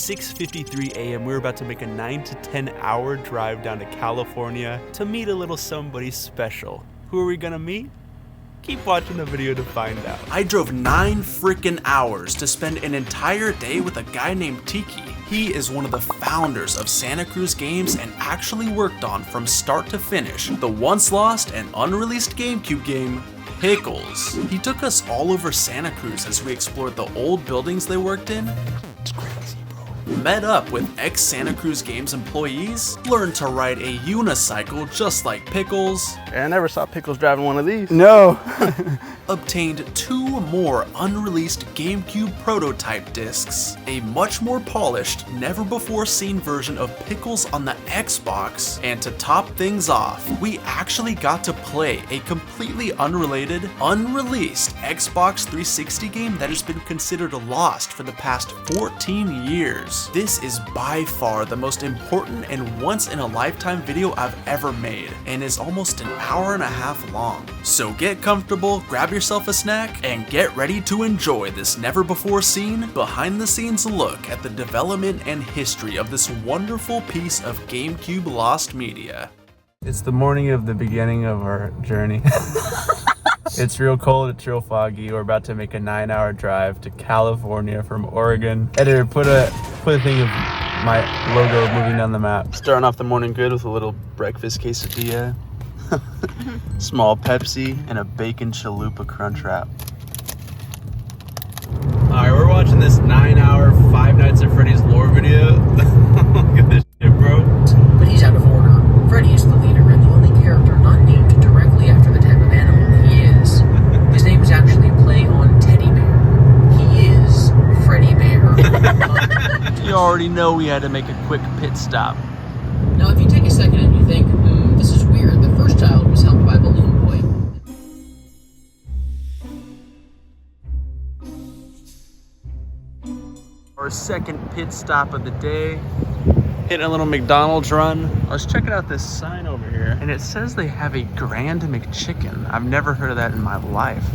6:53 a.m. We're about to make a 9 to 10 hour drive down to California to meet a little somebody special. Who are we gonna meet? Keep watching the video to find out. I drove 9 freaking hours to spend an entire day with a guy named Tiki. He is one of the founders of Santa Cruz Games and actually worked on, from start to finish, the once lost and unreleased GameCube game, Pickles. He took us all over Santa Cruz as we explored the old buildings they worked in. It's crazy, bro. Met up with ex-Santa Cruz Games employees, learned to ride a unicycle just like Pickles. I never saw Pickles driving one of these. No. Obtained 2 more unreleased GameCube prototype discs, a much more polished, never before seen version of Pickles on the Xbox, and to top things off, we actually got to play a completely unrelated, unreleased Xbox 360 game that has been considered lost for the past 14 years. This is by far the most important and once-in-a-lifetime video I've ever made, and is almost an hour and a half long. So get comfortable, grab yourself a snack, and get ready to enjoy this never-before-seen, behind-the-scenes look at the development and history of this wonderful piece of GameCube lost media. It's the morning of the beginning of our journey. It's real cold, it's real foggy. We're about to make a 9-hour drive to California from Oregon. Editor, put a thing of my logo moving down the map. Starting off the morning good with a little breakfast quesadilla, small Pepsi, and a bacon chalupa crunch wrap. Alright, we're watching this 9-hour Five Nights at Freddy's lore video. Look at this shit, bro. But he's out of order. Freddy is the leader and the only character not named directly after the type of animal he is. His name is actually a play on Teddy Bear. He is Freddy Bear. You already know we had to make a quick pit stop. Now, if you take a second and you think, this is weird, the first child was helped by Balloon Boy. Our second pit stop of the day. Hitting a little McDonald's run. I was checking out this sign over here, and it says they have a Grand McChicken. I've never heard of that in my life.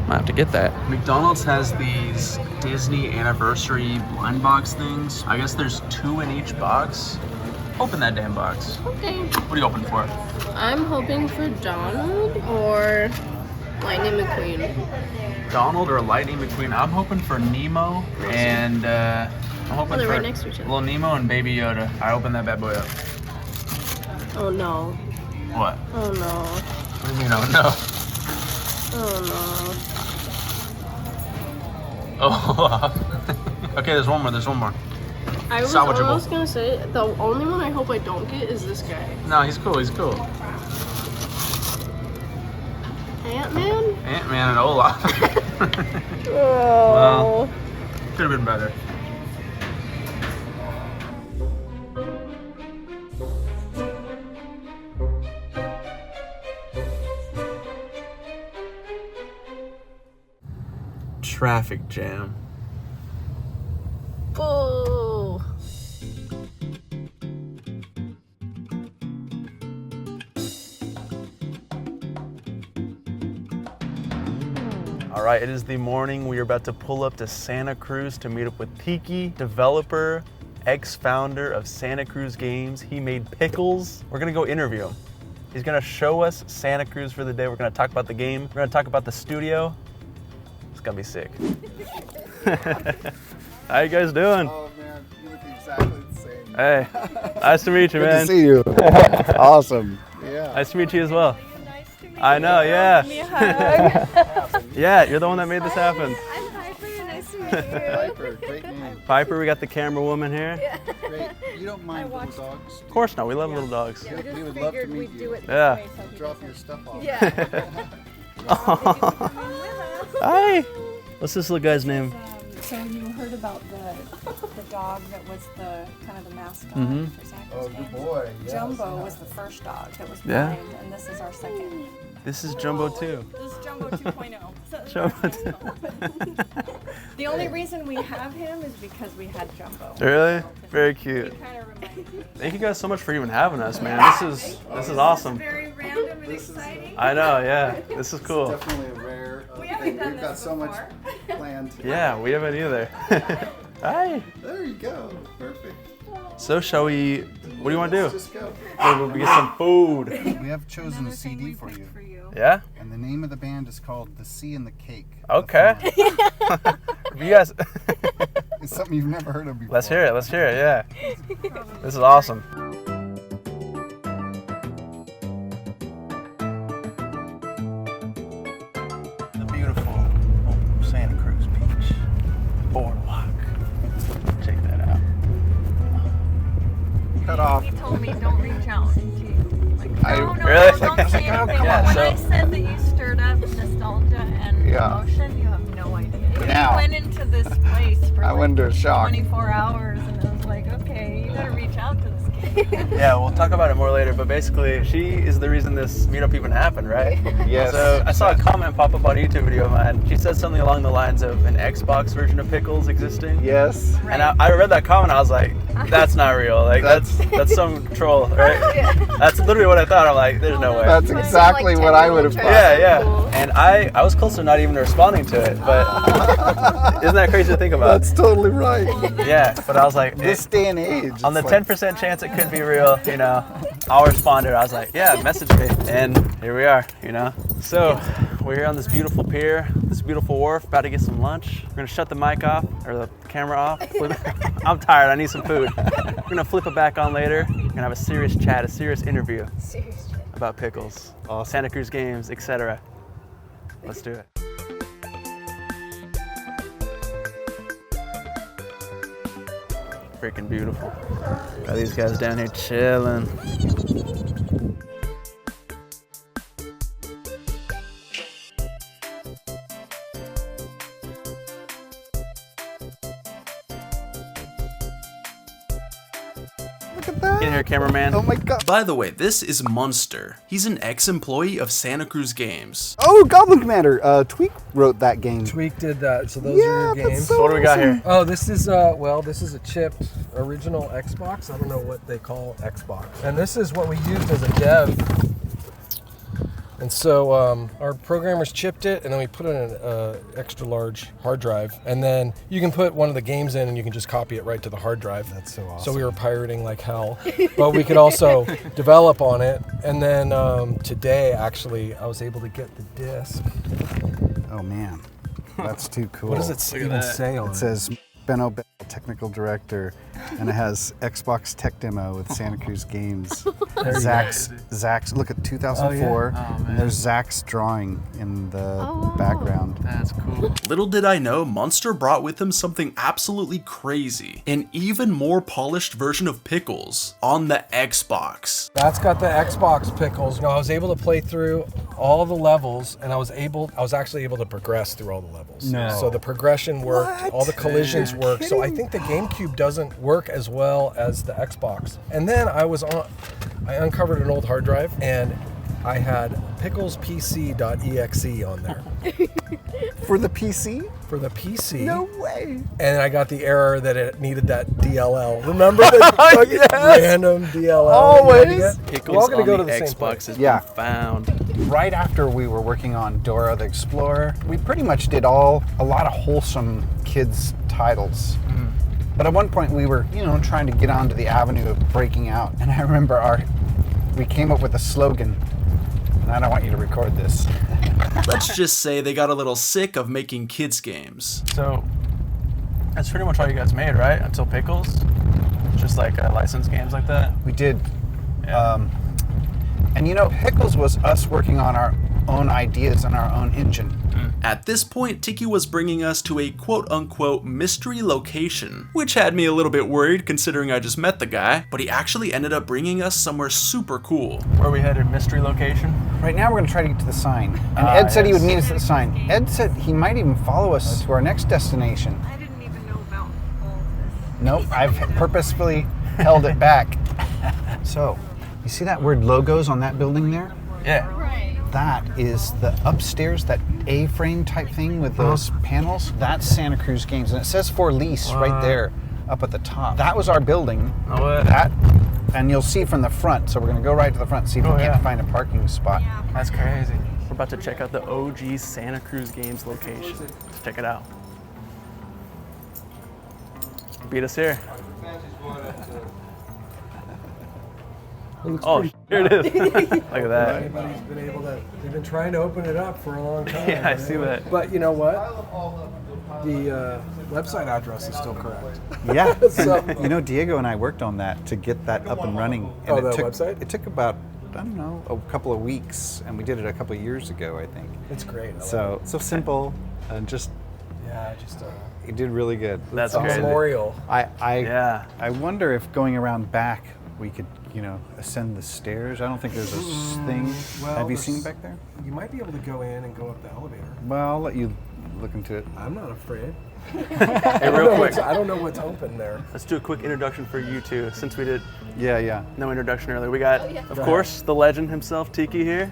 Might have to get that. McDonald's has these Disney anniversary blind box things. I guess there's 2 in each box. Open that damn box. Okay. What are you hoping for? I'm hoping for Donald or Lightning McQueen. Donald or Lightning McQueen. I'm hoping for Nemo and I'm hoping they're for right next to each other. little Nemo and Baby Yoda. I open that bad boy up. Oh no. What? Oh no. What do you mean, oh no? Oh Oh. Okay, there's one more. no. I was Salvageable. almost gonna say, the only one I hope I don't get is this guy. No, he's cool. He's cool. Ant-Man? Ant-Man and Olaf. Oh. Well, could have been better. Traffic jam. Boo. All right, it is the morning. We are about to pull up to Santa Cruz to meet up with Tiki, developer, ex-founder of Santa Cruz Games. He made Pickles. We're gonna go interview him. He's gonna show us Santa Cruz for the day. We're gonna talk about the game. We're gonna talk about the studio. It's gonna be sick. How you guys doing? Oh man, you look exactly the same. Hey, nice to meet you, Good man. to see you. Awesome. Yeah. Nice to meet you as well. Nice to meet I know, yeah. Give me a hug. Yeah, you're the one that made this happen. I'm Piper. Nice to meet you. Piper, great name. Piper, we got the camera woman here. Great. You don't mind little dogs? Of course not, we love little dogs. We just We would love to figured meet we'd you. do it this Yeah. way so people Drop your stuff off. Yeah. Hi. What's this little guy's name? So you heard about the dog that was the kind of the mascot Mhm. for Santa Oh, Cruz good Games? boy. Yes. Jumbo was the first dog that was Yeah. blind, and this is our second. This is Jumbo too. This is Jumbo 2.0. Jumbo 2. The only reason we have him is because we had Jumbo. Really? Very cute. He kind of reminded me. Thank you guys so much for even having us, man. This is awesome. Very random and exciting. I know, yeah. This is cool. Definitely a rare We haven't thing. done We've got this so much before. planned. Yeah, we haven't either. Hi. There you go. Perfect. So shall we, what do you want to Let's do? just go. We get some food. We have chosen Another a thing CD we for picked you. for you. Yeah? And the name of the band is called The Sea and the Cake. Okay. You guys, It's something you've never heard of before. let's hear it, yeah. This is awesome. The beautiful Santa Cruz Beach boardwalk. Check that out. Cut off. He told me don't reach out to you. Like, no, Really? don't say anything. Yeah, When so- I said that you stirred up nostalgia and Yeah. emotion, you have no idea. Now. You went into this place for I went into shock. 24 hours and I was like, okay, you gotta reach out to this kid. Yeah, we'll talk about it more later, but basically she is the reason this meetup even happened, right? Yes. So I saw a comment pop up on a YouTube video of mine. She said something along the lines of an Xbox version of Pickles existing. Yes. And I read that comment, I was like, that's not real. Like that's some troll, right? That's literally what I thought. I'm like, there's no way. That's exactly what I would have thought. Yeah. And I was close to not even responding to it, but isn't that crazy to think about? That's totally right. Yeah, but I was like, This day and age. on the it's like- 10% chance it could be real, you know, I'll respond to it. I was like, yeah, message me. And here we are, you know. So we're here on this beautiful pier, this beautiful wharf, about to get some lunch. We're gonna shut the mic off, or the camera off. I'm tired, I need some food. We're gonna flip it back on later. We're gonna have a serious chat, a serious interview about Pickles, Awesome. Santa Cruz games, etc. Let's do it. Freaking beautiful. Got these guys down here chilling. Look at that. Get in here, cameraman. Oh my god. By the way, this is Munster. He's an ex-employee of Santa Cruz Games. Oh, Goblin Commander. Tweak wrote that game. Tweak did that, so those Yeah, are your that's games. so So what do we got awesome. here? Oh, this is this is a chipped original Xbox. I don't know what they call Xbox. And this is what we used as a dev. And so our programmers chipped it, and then we put it in an extra large hard drive. And then you can put one of the games in, and you can just copy it right to the hard drive. That's so awesome. So we were pirating like hell, but we could also develop on it. And then today, actually, I was able to get the disc. Oh man, that's too cool. What does it even say on It says Benno Bell, Technical Director, and it has Xbox Tech Demo with Santa Cruz Games. Zach's, look at 2004, and there's Zach's drawing in the background. That's cool. Little did I know, Munster brought with him something absolutely crazy. An even more polished version of Pickles on the Xbox. That's got the Xbox Pickles. I was able to play through all the levels, and I was actually able to progress through all the levels. No. So the progression worked, What? all the collisions worked. So I think the GameCube doesn't work as well as the Xbox. And then I uncovered an old hard drive, and I had picklespc.exe on there For the PC? for the PC. No way. And I got the error that it needed that DLL. Remember the fucking random DLL? Always. Pickles We're all gonna on go the to the same Xbox place. has Yeah. been found. Right after we were working on Dora the Explorer, we pretty much did a lot of wholesome kids titles. But at one point we were, trying to get onto the avenue of breaking out. And I remember we came up with a slogan, and I don't want you to record this. Let's just say they got a little sick of making kids games. So that's pretty much all you guys made, right? Until Pickles? Just like licensed games like that? We did. Yeah. And Pickles was us working on our own ideas and our own engine. At this point, Tiki was bringing us to a quote-unquote mystery location, which had me a little bit worried considering I just met the guy, but he actually ended up bringing us somewhere super cool. Where we headed, mystery location? Right now we're going to try to get to the sign. And Ed said he would yes. meet us at the sign. Ed said he might even follow us to our next destination. I didn't even know about all of this. Nope, I've purposefully held it back. So, you see that word logos on that building there? Yeah. Right. That is the upstairs, that A-frame type thing with those panels. That's Santa Cruz Games, and it says for lease right there up at the top. That was our building. No way. That, and you'll see from the front. So we're gonna go right to the front, see if we can't find a parking spot. That's crazy. We're about to check out the OG Santa Cruz Games location. Let's check it out. Beat us here. It looks Oh, pretty. here it is. Look at that. Anybody's been able to. They've been trying to open it up for a long time. Yeah, I see that. But you know what? The website address is still correct. Yeah. So- And, you know, Diego and I worked on that to get that up and running. And Oh, the took, website? It took about, I don't know, a couple of weeks, and we did it a couple of years ago, I think. It's great. I love So simple, and just it. Yeah, just it did really good. That's a crazy. memorial. Yeah. I wonder if going around back we could, you know, ascend the stairs. I don't think there's a thing. well, Have you there's- seen back there? You might be able to go in and go up the elevator. Well, I'll let you look into it. I'm not afraid. Hey, real quick. I don't know what's open there. Let's do a quick introduction for you two, since we did Yeah. no introduction earlier. We got, of course, the legend himself, Tiki here,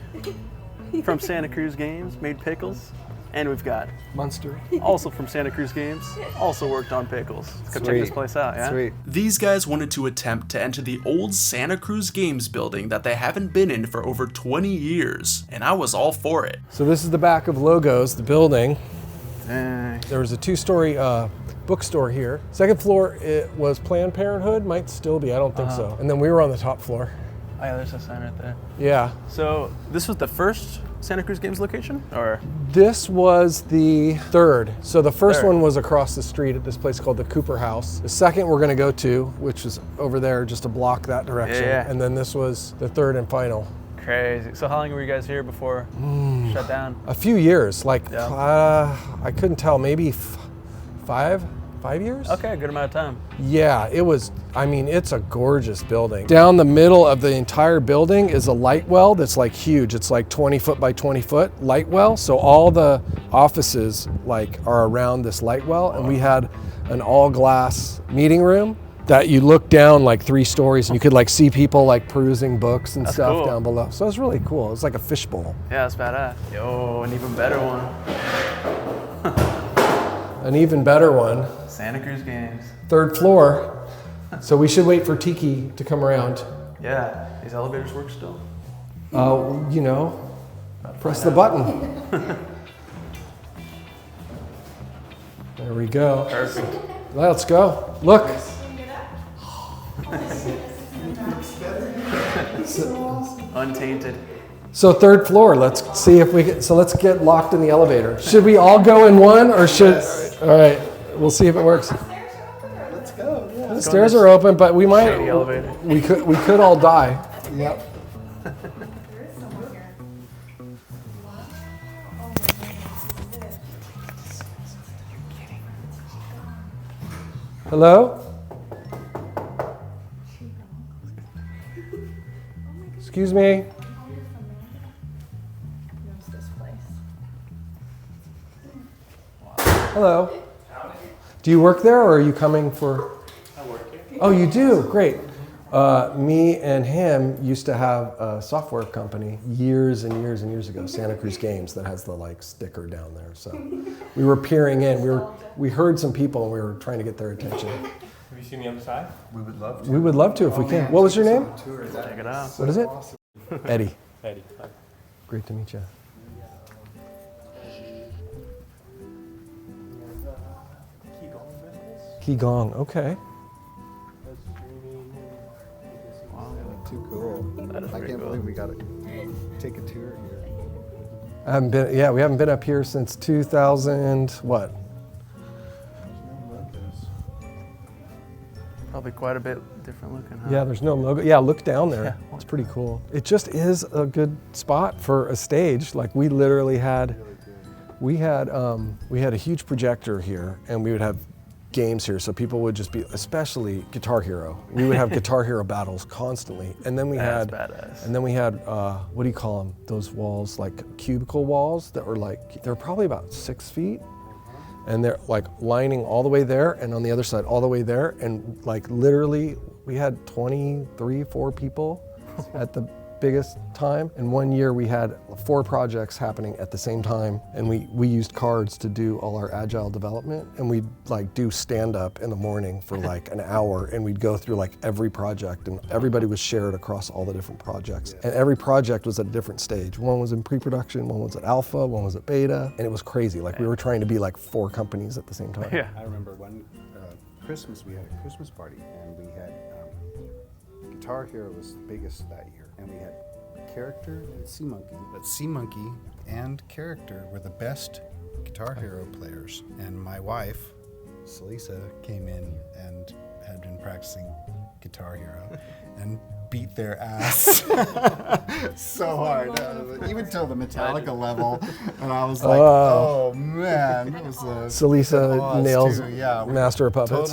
from Santa Cruz Games, made Pickles. And we've got, Munster. also from Santa Cruz Games, also worked on Pickles. Go check this place out, yeah? Sweet. These guys wanted to attempt to enter the old Santa Cruz Games building that they haven't been in for over 20 years, and I was all for it. So this is the back of Logos, the building. Dang. There was a two-story bookstore here. Second floor, it was Planned Parenthood, might still be, I don't think so. And then we were on the top floor. Oh yeah, there's a sign right there. Yeah. So this was the first Santa Cruz Games location, or? This was the third. So the first Third. one was across the street at this place called the Cooper House. The second we're gonna go to, which is over there just a block that direction. Yeah. And then this was the third and final. Crazy. So how long were you guys here before shut down? A few years, like Yeah. I couldn't tell, maybe 5 years? Okay, good amount of time. Yeah, it was, I mean, it's a gorgeous building. Down the middle of the entire building is a light well that's like huge. It's like 20 foot by 20 foot light well. So all the offices like are around this light well, and we had an all glass meeting room that you look down like 3 stories and you could like see people like perusing books and That's stuff cool. down below. So it was really cool. It was like a fishbowl. Yeah, that's badass. Yo, an even better one. An even better one. Santa Cruz Games. 3rd floor. So we should wait for Tiki to come around. Yeah, these elevators work still? You know, press the button. There we go. Perfect. Let's go. Look. Untainted. So 3rd floor. Let's see if we can. So let's get locked in the elevator. Should we all go in one, or should? All right. We'll see if it works. Let's go. Yeah. The stairs are open, but we might. Shady elevator. We could all die. Yep. Hello? Excuse me? Hello? Do you work there, or are you coming for? I work here. Oh, you do? Great. Me and him used to have a software company years and years and years ago, Santa Cruz Games, that has the like sticker down there. So we were peering in. We heard some people and we were trying to get their attention. Have you seen the other side? We would love to. We would love to if we can. What was your name? Check it out. What is it? Eddie. Eddie. Great to meet you. Qigong. Okay. Too cool. That is I pretty can't cool. believe we got to take a tour here. I haven't been. Yeah, we haven't been up here since 2000. What? Probably quite a bit different looking, huh? Yeah, there's no logo. Yeah, look down there. Yeah. It's pretty cool. It just is a good spot for a stage. Like we literally had, we had a huge projector here, and we would have games here, so people would just be, especially Guitar Hero. We would have Guitar Hero battles constantly, and then we That's had, badass. and then we had, what do you call them? Those walls, like cubicle walls that were like, they're probably about 6 feet. And they're like lining all the way there, and on the other side all the way there, and like literally we had 23, 4 people at the biggest time. And one year we had 4 projects happening at the same time, and we used cards to do all our agile development, and we'd like do stand-up in the morning for like an hour, and we'd go through like every project, and everybody was shared across all the different projects. And every project was at a different stage. One was in pre-production, one was at alpha, one was at beta, and it was crazy. Like we were trying to be like 4 companies at the same time. Yeah. I remember one Christmas, we had a Christmas party, and we had Guitar Hero was the biggest that year, and we had Character and Sea Monkey. But Sea Monkey and Character were the best Guitar Hero players, and my wife, Salisa, came in and had been practicing Guitar Hero and beat their ass so hard, even till the Metallica level, and I was like, oh man, that was Salisa nails Master of Puppets.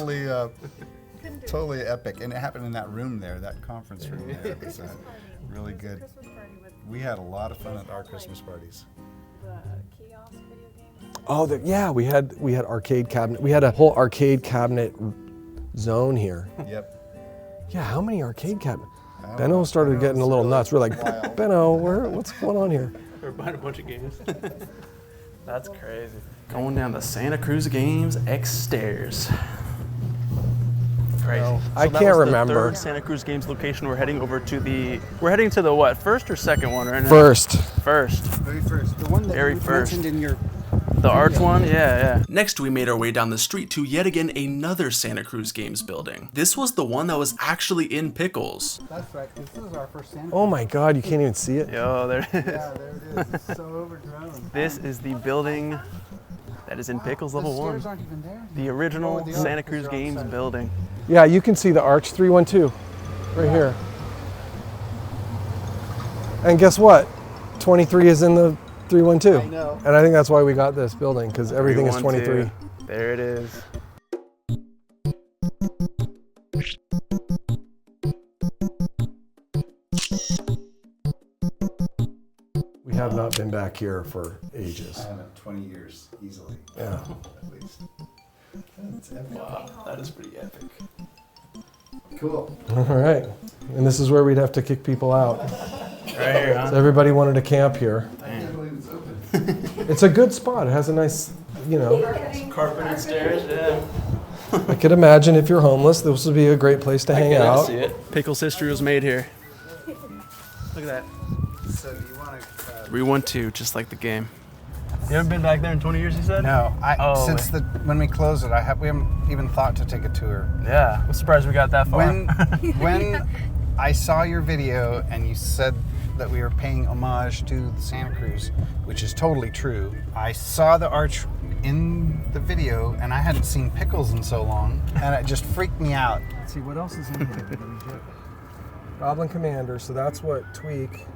Totally epic, and it happened in that room there, that conference room there. It was really good. We had a lot of fun at our Christmas parties. Oh, we had arcade cabinet. We had a whole arcade cabinet zone here. Yep. Yeah, how many arcade cabinets? Benno started getting a little nuts. We're like, wild. Benno, what's going on here? We're buying a bunch of games. That's crazy. Going down the Santa Cruz Games X stairs. Crazy. I that can't was remember. The third Santa Cruz Games location. We're heading to the what? First or second one right now? First. Very first. The one that Very you first. mentioned in your... The arch one? Yeah. Next, we made our way down the street to yet again another Santa Cruz Games building. This was the one that was actually in Pickles. That's right. This is our first Santa. Oh my God, you can't even see it. Yo, there it is. Yeah, there it is. It's so overgrown. This is the building that is in Pickles Level 1. The stairs aren't even there. The original Oh, Santa Cruz Games building. Yeah, you can see the arch 312 right here. And guess what? 23 is in the 312. I know. And I think that's why we got this building, because everything is 23. There it is. We have not been back here for ages. I haven't 20 years easily. Yeah. At least. That's epic. Wow, that is pretty epic. Cool. All right. And this is where we'd have to kick people out. Right here, huh? So everybody wanted to camp here. I can't believe it's open. It's a good spot. It has a nice, Carpeted stairs, yeah. I could imagine if you're homeless, this would be a great place to hang out. See it. Pickles history was made here. Look at that. So do you want to... We want to, just like the game. You haven't been back there in 20 years, you said? No, Since when we closed it, we haven't even thought to take a tour. Yeah, I'm surprised we got that far. When I saw your video and you said that we were paying homage to the Santa Cruz, which is totally true, I saw the arch in the video and I hadn't seen Pickles in so long, and it just freaked me out. Let's see, what else is in here? Goblin Commander, so that's what Tweak,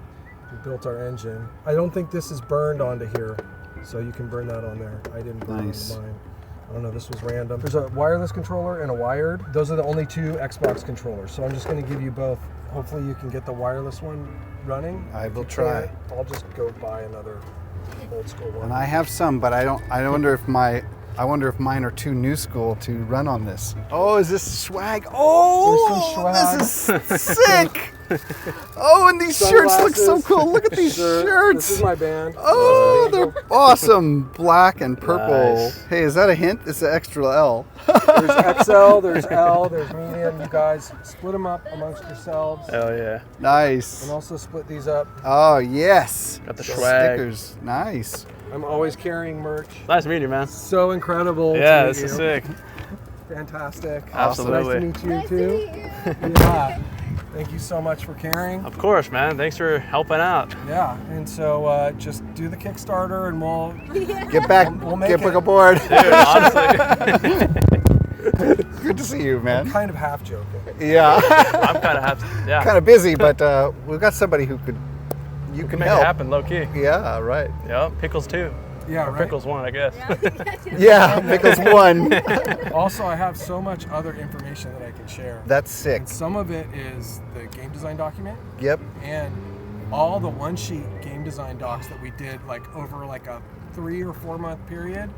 who built our engine. I don't think this is burned onto here, so you can burn that on there. I didn't burn Nice. onto mine. I don't know, this was random. There's a wireless controller and a wired. Those are the only two Xbox controllers, so I'm just going to give you both. Hopefully you can get the wireless one running. I will If you try. can't, I'll just go buy another old school one. And I have some, but I wonder if mine are too new school to run on this. Oh, is this swag? Oh, There's some this is sick. Oh, and these shirts look so cool. Look at these shirts. This is my band. Oh, they're awesome. Black and purple. Nice. Hey, is that a hint? It's an extra L. There's XL, there's L, there's medium. You guys split them up amongst yourselves. Hell yeah. Nice. And also split these up. Oh, yes. Got the swag. Stickers. Nice. I'm always carrying merch. Nice meeting you, man. So incredible. Yeah, to this meet is you. sick. Fantastic. Absolutely. Nice to meet you too. Yeah. Thank you so much for caring. Of course, man. Thanks for helping out. Yeah. And so just do the Kickstarter and we'll Get back. We'll make Get it. back aboard. Dude, honestly, Good to see you, man. kind of half joking. Yeah. I'm kind of happy. Yeah. Kind of busy, but we've got somebody who could. You can Make help. it happen low key. Yeah, right. Yep. Pickles 2. Yeah, Or right. Pickles 1, I guess. Yeah, Pickles 1. Also, I have so much other information that I can share. That's sick. And some of it is the game design document. Yep. And all the one-sheet game design docs that we did over a 3 or 4 month period,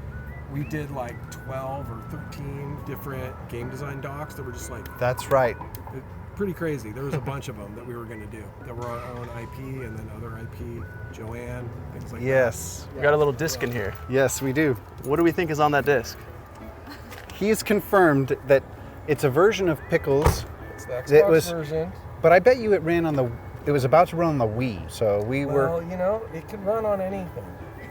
we did 12 or 13 different game design docs that were just That's right. pretty crazy. There was a bunch of them that we were going to do that were our own IP and then other IP, Joanne, things like Yes. We got a little disc in here. Yes, we do. What do we think is on that disc? He's confirmed that it's a version of Pickles, that. It's the Xbox It was- version. but I bet you it was about to run on the Wii, so we Well, it could run on anything.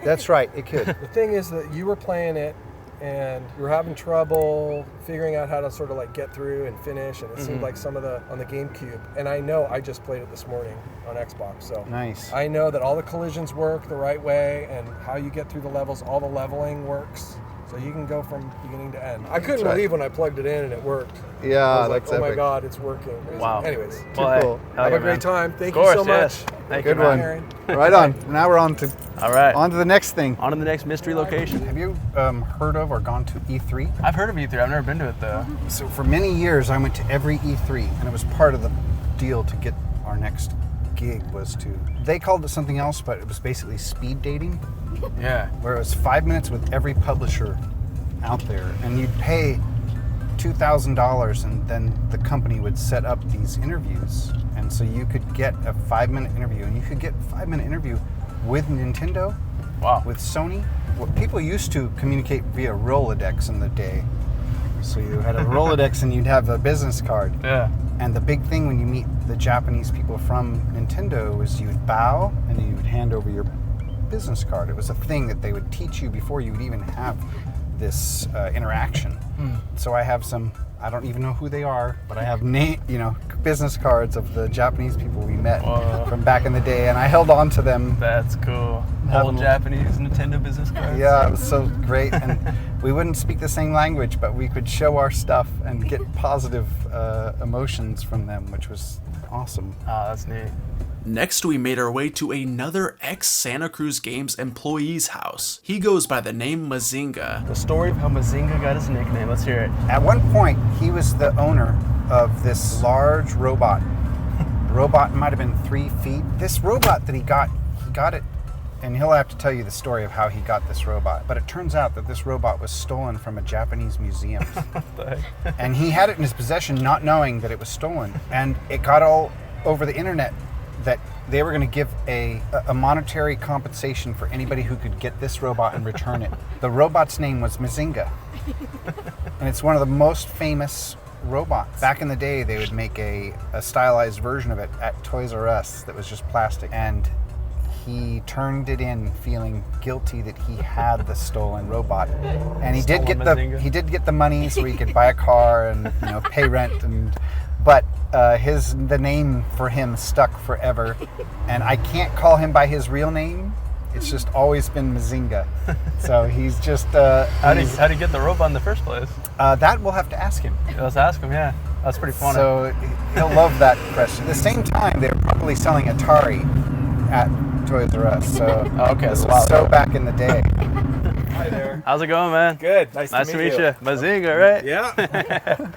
that's right, it could. The thing is that you were playing it and we were having trouble figuring out how to sort of like get through and finish, and it seemed like some of the on the GameCube, and I know I just played it this morning on Xbox, so Nice. I know that all the collisions work the right way, and how you get through the levels, all the leveling works, so you can go from beginning to end. I couldn't believe when I plugged it in and it worked. Yeah, I was like, that's oh my epic. God, it's working. Wow. Anyways, Well, cool. hell have yeah, a great man. time. Thank Of course, you so yes. much. Thank Good you, man. one. Right on. Now we're on to All right. on to the next thing. On to the next mystery location. Have you heard of or gone to E3? I've heard of E3. I've never been to it though. So for many years, I went to every E3, and it was part of the deal to get our next gig was to. They called it something else, but it was basically speed dating, Yeah. where it was 5 minutes with every publisher out there, and you'd pay $2,000, and then the company would set up these interviews, and so you could get a 5-minute interview, and you could get a 5-minute interview with Nintendo, Wow. with Sony. Well, people used to communicate via Rolodex in the day. So you had a Rolodex and you'd have a business card. Yeah. And the big thing when you meet the Japanese people from Nintendo is you would bow and then you would hand over your business card. It was a thing that they would teach you before you would even have this interaction. So I have some, I don't even know who they are, but I have business cards of the Japanese people we met from back in the day, and I held on to them. That's cool. Have Old them- Japanese Nintendo business cards. Yeah, it was so great, and we wouldn't speak the same language, but we could show our stuff and get positive emotions from them, which was awesome. Oh, that's neat. Next, we made our way to another ex-Santa Cruz Games employee's house. He goes by the name Mazinga. The story of how Mazinga got his nickname. Let's hear it. At one point, he was the owner of this large robot. The robot might have been 3 feet. This robot that he got it, and he'll have to tell you the story of how he got this robot. But it turns out that this robot was stolen from a Japanese museum. And he had it in his possession not knowing that it was stolen. And it got all over the internet that they were going to give a monetary compensation for anybody who could get this robot and return it. The robot's name was Mazinga. And it's one of the most famous robots. Back in the day, they would make a stylized version of it at Toys R Us that was just plastic. And he turned it in feeling guilty that he had the stolen robot. And he did get the money so he could buy a car and pay rent, but the name for him stuck forever, and I can't call him by his real name. It's just always been Mazinga. So he's just. How did he get the robot in the first place? That we'll have to ask him. Let's ask him. Yeah, that's pretty funny. So he'll love that question. At the same time, they were probably selling Atari at Toys R Us. So okay, this that's was so wild. back in the day. Hi there. How's it going, man? Good. Nice to meet you. Mazinga, right? Yeah.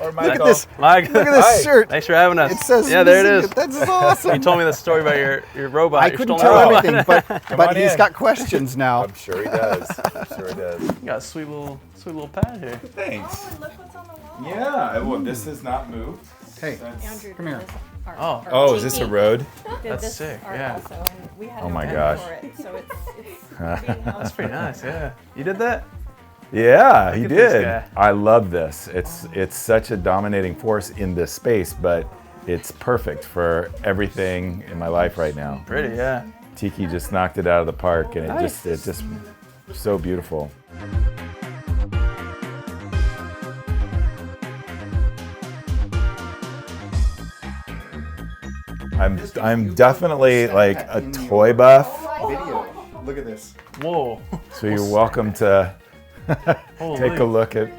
Or Look Michael. at this. Mike. Look at this Hi. shirt. Thanks for having us. It says yeah, there it Mazinga. is. That's awesome. You told me the story about your robot. I your couldn't stolen tell robot. everything, but on he's in. got questions now. I'm sure he does. I'm sure he does. You got a sweet little pad here. Thanks. Oh, and look what's on the wall. Yeah. Well, this has not moved. Hey, Andrew come here. did this art. Oh. or Oh, is this a road? did That's this sick, art yeah. also, and we had Oh no my room gosh. for it, so it's That's pretty nice. Yeah. You did that? Yeah, he at this did. guy. I love this. It's such a dominating force in this space, but it's perfect for everything in my life right now. Pretty. Yeah. Tiki just knocked it out of the park, and Nice. it's just so beautiful. I'm definitely like a toy buff, Video. Look at this. Whoa. so you're welcome to Holy. take a look at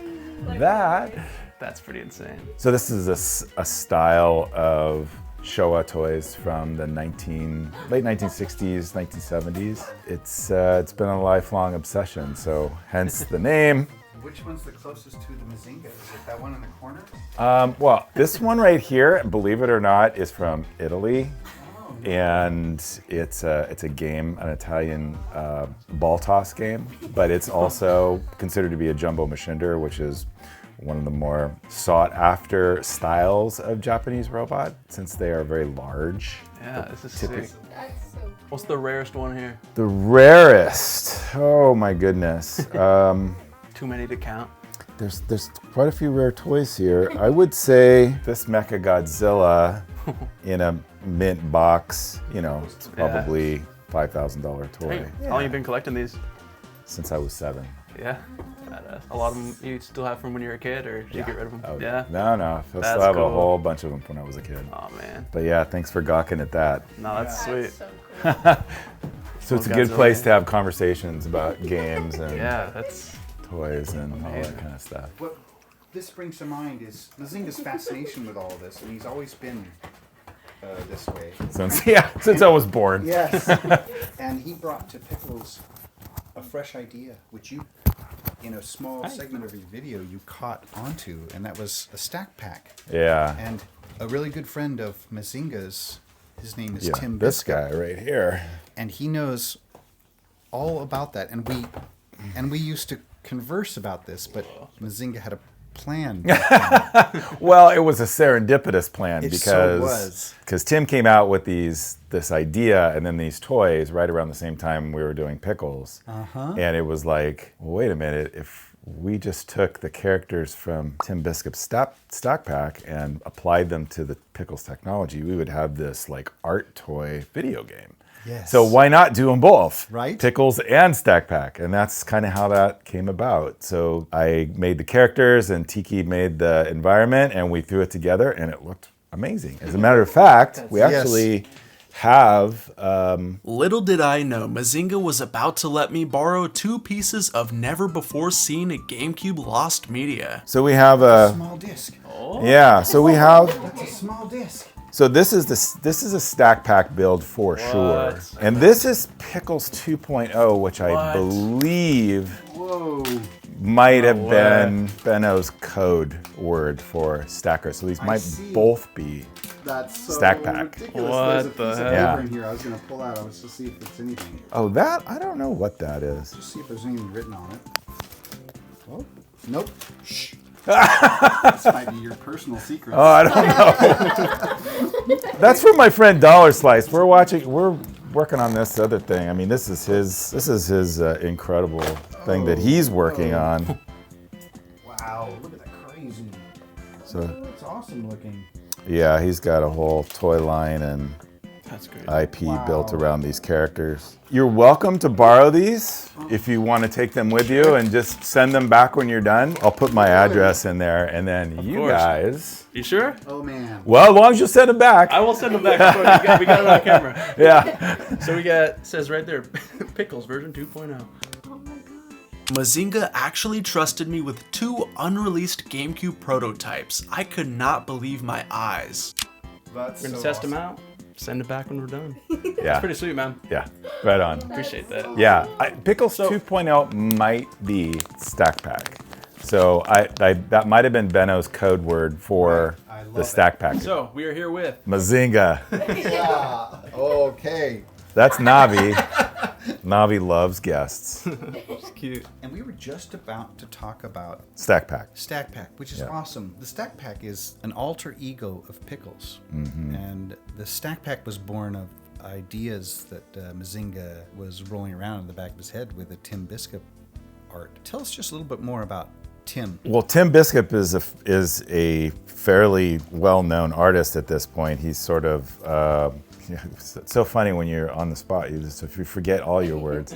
that. That's pretty insane. So this is a style of Showa toys from the late 1960s, 1970s. It's been a lifelong obsession, so hence the name. Which one's the closest to the Mazinga? Is it that one in the corner? Well, this one right here, believe it or not, is from Italy, and it's a game, an Italian ball toss game, but it's also considered to be a jumbo machinder, which is one of the more sought after styles of Japanese robot, since they are very large. Yeah, this is sick. That's so cool. What's the rarest one here? The rarest, oh my goodness. Too many to count. There's quite a few rare toys here. I would say this Mecha Godzilla in a mint box, it's probably $5,000 toy Hey, how long you been collecting these? since I was 7. Yeah. Badass. A lot of them you still have from when you were a kid, or did you get rid of them? Oh, Yeah. No. I still That's have a cool. whole bunch of them from when I was a kid. Oh man. But yeah, thanks for gawking at that. No, that's sweet. So cool. So it's a Godzilla. good place to have conversations about games and Yeah, that's toys and all that kind of stuff. What this brings to mind is Mazinga's fascination with all of this, and he's always been this way. Since I was born. Yes. And he brought to Pickles a fresh idea, which you, in a small segment of your video, you caught onto, and that was a stack pack. Yeah. And a really good friend of Mazinga's, his name is Yeah, Tim this Biscuit, guy right here. and he knows all about that. And we used to converse about this, but Mazinga had a plan. Well, it was a serendipitous plan It so was. because Tim came out with this idea and then these toys right around the same time we were doing Pickles. And it was like, well, wait a minute, if we just took the characters from Tim Biscuit's stock pack and applied them to the Pickles technology, we would have this like art toy video game. Yes. So why not do them both? Right. Pickles and Stack Pack. And that's kind of how that came about. So I made the characters and Tiki made the environment and we threw it together and it looked amazing. As a matter of fact, we actually have... Little did I know, Mazinga was about to let me borrow 2 pieces of never-before-seen GameCube lost media. so we have a... Small disc. Yeah, so we have... That's a small disc. So this is a Stack Pack build for sure. And this is Pickles 2.0, which I believe might have been Benno's code word for stacker. So these might both be That's so Stack Pack. ridiculous. What There's a the piece of heck? Yeah. paper in here I was going to pull out. I was to see if it's anything. Oh, that? I don't know what that is. Just see if there's anything written on it. Oh, nope. Shh. This might be your personal secret. Oh, I don't know. That's from my friend Dollar Slice. We're working on this other thing. I mean, this is his incredible thing that he's working on. Wow, look at that crazy. So It's awesome looking. yeah, he's got a whole toy line and that's great. IP built around these characters. You're welcome to borrow these if you want to take them with you and just send them back when you're done. I'll put my address in there and then you course. guys. You sure? Oh man. Well, as long as you send them back. I will send them back. We got it on camera. Yeah. So we got, says right there, Pickles version 2.0. Mazinga actually trusted me with 2 unreleased GameCube prototypes. I could not believe my eyes. That's We're gonna test them out. Send it back when we're done. Yeah. Pretty sweet, man. Yeah. Right on. Appreciate that. Yeah. Pickles 2.0 might be Stack Pack. So that might have been Benno's code word for the Stack Pack. So we are here with Mazinga. Yeah. Okay. That's Navi. Navi loves guests. it's cute. And we were just about to talk about Stack Pack. Stack Pack, which is Yeah. awesome. The Stack Pack is an alter ego of Pickles. And the Stack Pack was born of ideas that Mazinga was rolling around in the back of his head with a Tim Biscuit art. Tell us just a little bit more about Tim. Well, Tim Biscuit is a fairly well-known artist at this point. He's sort of it's so funny when you're on the spot. If you forget all your words.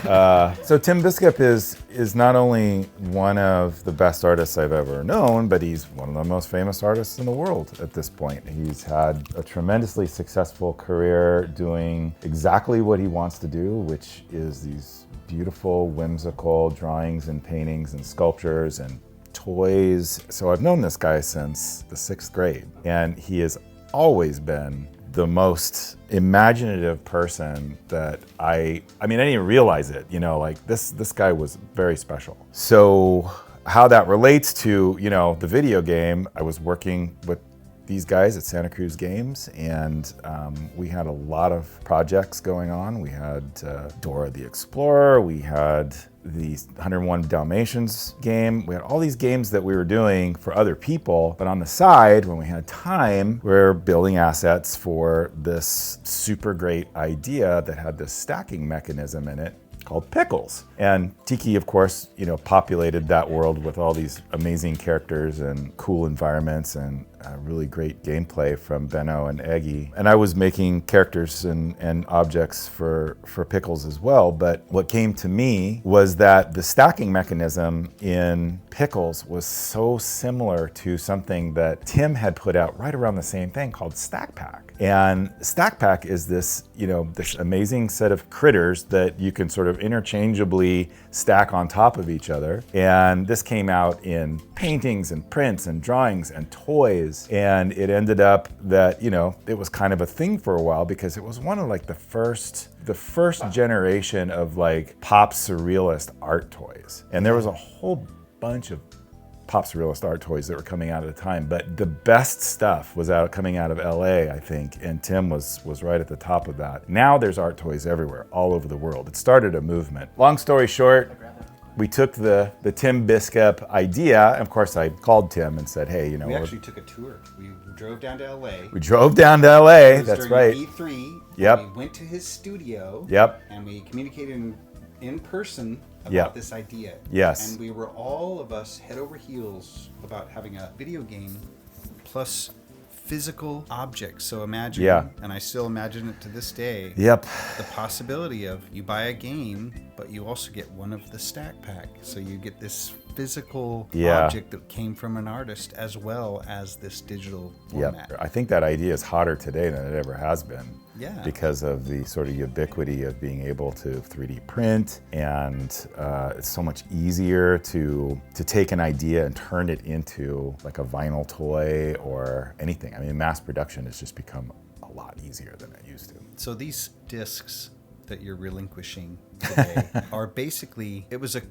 So Tim Biscuit is not only one of the best artists I've ever known, but he's one of the most famous artists in the world at this point. He's had a tremendously successful career doing exactly what he wants to do, which is these beautiful, whimsical drawings and paintings and sculptures and toys. So I've known this guy since the 6th grade, and he has always been the most imaginative person that I didn't even realize it, like this guy was very special. So how that relates to, the video game, I was working with these guys at Santa Cruz Games, and we had a lot of projects going on. We had Dora the Explorer, we had the 101 Dalmatians game. We had all these games that we were doing for other people, but on the side, when we had time, we were building assets for this super great idea that had this stacking mechanism in it called Pickles. And Tiki, of course, populated that world with all these amazing characters and cool environments and really great gameplay from Benno and Eggy. And I was making characters and objects for Pickles as well. But what came to me was that the stacking mechanism in Pickles was so similar to something that Tim had put out right around the same thing called Stack Pack. And Stack Pack is this, this amazing set of critters that you can sort of interchangeably stack on top of each other. And this came out in paintings and prints and drawings and toys. And it ended up that, it was kind of a thing for a while because it was one of like the first generation of like pop surrealist art toys. And there was a whole bunch of pop surrealist art toys that were coming out at the time, but the best stuff was coming out of LA, I think, and Tim was right at the top of that. Now there's art toys everywhere, all over the world. It started a movement. Long story short, we took the Tim Biscup idea, and of course I called Tim and said, hey, we actually took a tour. We drove down to LA. We drove down to LA, that's right. E3, yep. We went to his studio. Yep. And we communicated in person about this idea. Yes. And we were all of us head over heels about having a video game plus physical objects. So imagine, and I still imagine it to this day, the possibility of you buy a game, but you also get one of the stack pack. So you get this physical object that came from an artist as well as this digital format. I think that idea is hotter today than it ever has been. Yeah. Because of the sort of ubiquity of being able to 3D print, and it's so much easier to take an idea and turn it into like a vinyl toy or anything. I mean, mass production has just become a lot easier than it used to. So these discs that you're relinquishing today are basically, it was a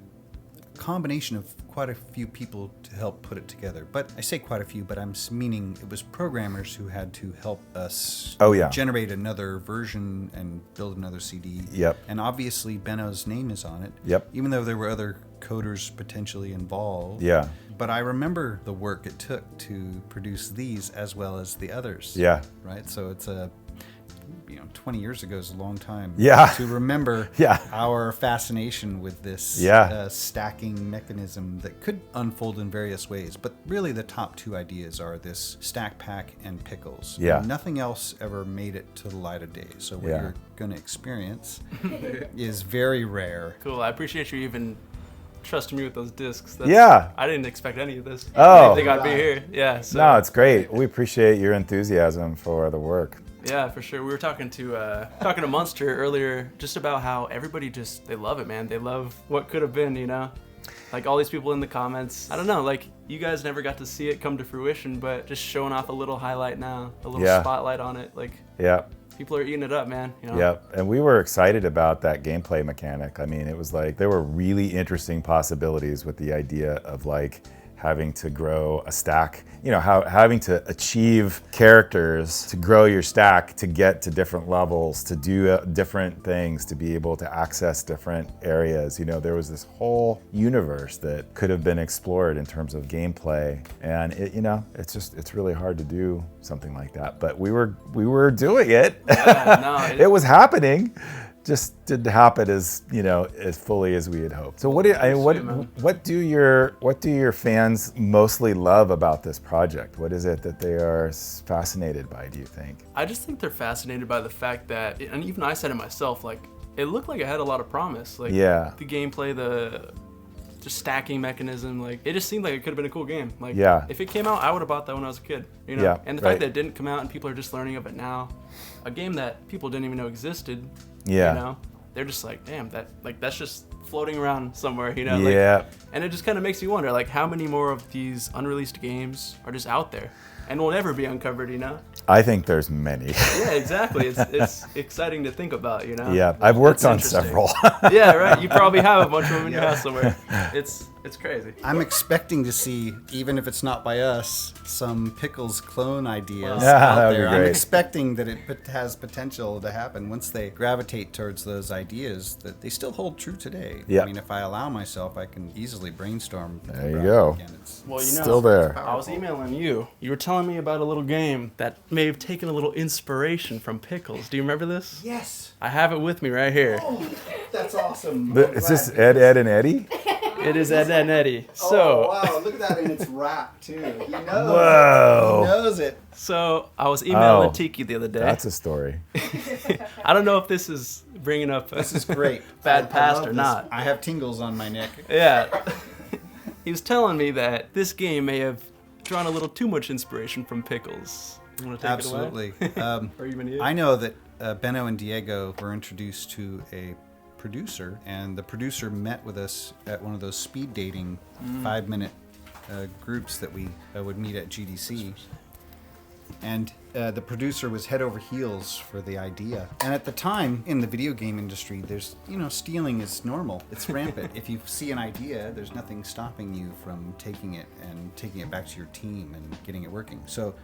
combination of quite a few people to help put it together. But I say quite a few, but I'm meaning it was programmers who had to help us generate another version and build another CD. Yep. And obviously Benno's name is on it. Yep. Even though there were other coders potentially involved. Yeah. But I remember the work it took to produce these as well as the others. Yeah. Right? So it's 20 years ago is a long time to remember our fascination with this stacking mechanism that could unfold in various ways. But really the top two ideas are this Stack Pack and Pickles. Yeah. And nothing else ever made it to the light of day. So what you're going to experience is very rare. Cool. I appreciate you even trusting me with those discs. I didn't expect any of this. Oh. I didn't think I'd be here. Yeah. So. No, it's great. We appreciate your enthusiasm for the work. Yeah, for sure. We were talking to Munster earlier just about how everybody they love it, man. They love what could have been, Like all these people in the comments. I don't know, like you guys never got to see it come to fruition, but just showing off a little highlight now, a little spotlight on it. Like people are eating it up, man. And we were excited about that gameplay mechanic. I mean, it was like there were really interesting possibilities with the idea of like having to grow a stack, having to achieve characters to grow your stack, to get to different levels, to do different things, to be able to access different areas. There was this whole universe that could have been explored in terms of gameplay. And it's really hard to do something like that. But we were doing it. It was happening. Just didn't happen as fully as we had hoped. So what do your fans mostly love about this project? What is it that they are fascinated by, do you think? I just think they're fascinated by the fact that, and even I said it myself, like it looked like it had a lot of promise. Like the gameplay, the just stacking mechanism, like it just seemed like it could have been a cool game. Like if it came out, I would have bought that when I was a kid. And the fact that it didn't come out and people are just learning of it now, a game that people didn't even know existed. They're just like, damn, that's just floating around somewhere, and it just kind of makes you wonder, like, how many more of these unreleased games are just out there and will never be uncovered, I think there's many. Yeah, exactly. It's exciting to think about, Yeah, I've worked on several. Yeah, right. You probably have a bunch of them in your house somewhere. It's crazy. I'm expecting to see, even if it's not by us, some Pickles clone ideas out there. I'm expecting that it has potential to happen once they gravitate towards those ideas that they still hold true today. I mean, if I allow myself, I can easily brainstorm. There you go. Well, still there. I was emailing you. You were telling me about a little game that may have taken a little inspiration from Pickles. Do you remember this? Yes. I have it with me right here. Oh, that's awesome. Is this Ed, and Eddie? It is Ed and Eddie. So, wow, look at that, and it's wrapped too. He knows. Whoa. He knows it. so I was emailing Oh, Tiki the other day. That's a story. I don't know if this is bringing up This is great. bad I past love or this. not. I have tingles on my neck. Yeah. He was telling me that this game may have drawn a little too much inspiration from Pickles. You want to take Absolutely. it away? Or even you? I know that Benno and Diego were introduced to a producer, and the producer met with us at one of those speed dating 5-minute groups that we would meet at GDC. And the producer was head over heels for the idea. And at the time, in the video game industry, there's, stealing is normal. It's rampant. If you see an idea, there's nothing stopping you from taking it and taking it back to your team and getting it working. So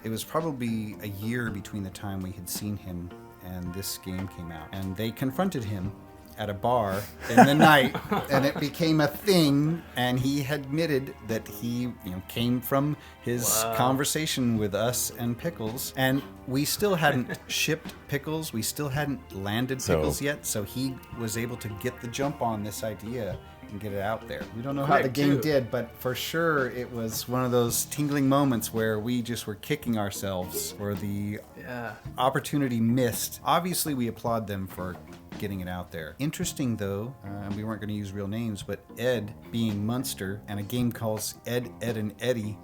it was probably a year between the time we had seen him and this game came out. And they confronted him at a bar in the night, and it became a thing, and he admitted that he came from his conversation with us and Pickles, and we still hadn't shipped Pickles, we still hadn't landed Pickles yet, so he was able to get the jump on this idea and get it out there. We don't know how the game did, but for sure it was one of those tingling moments where we just were kicking ourselves for the opportunity missed. Obviously we applaud them for getting it out there. Interesting though, we weren't going to use real names, but Ed being Munster and a game called Ed, and Eddie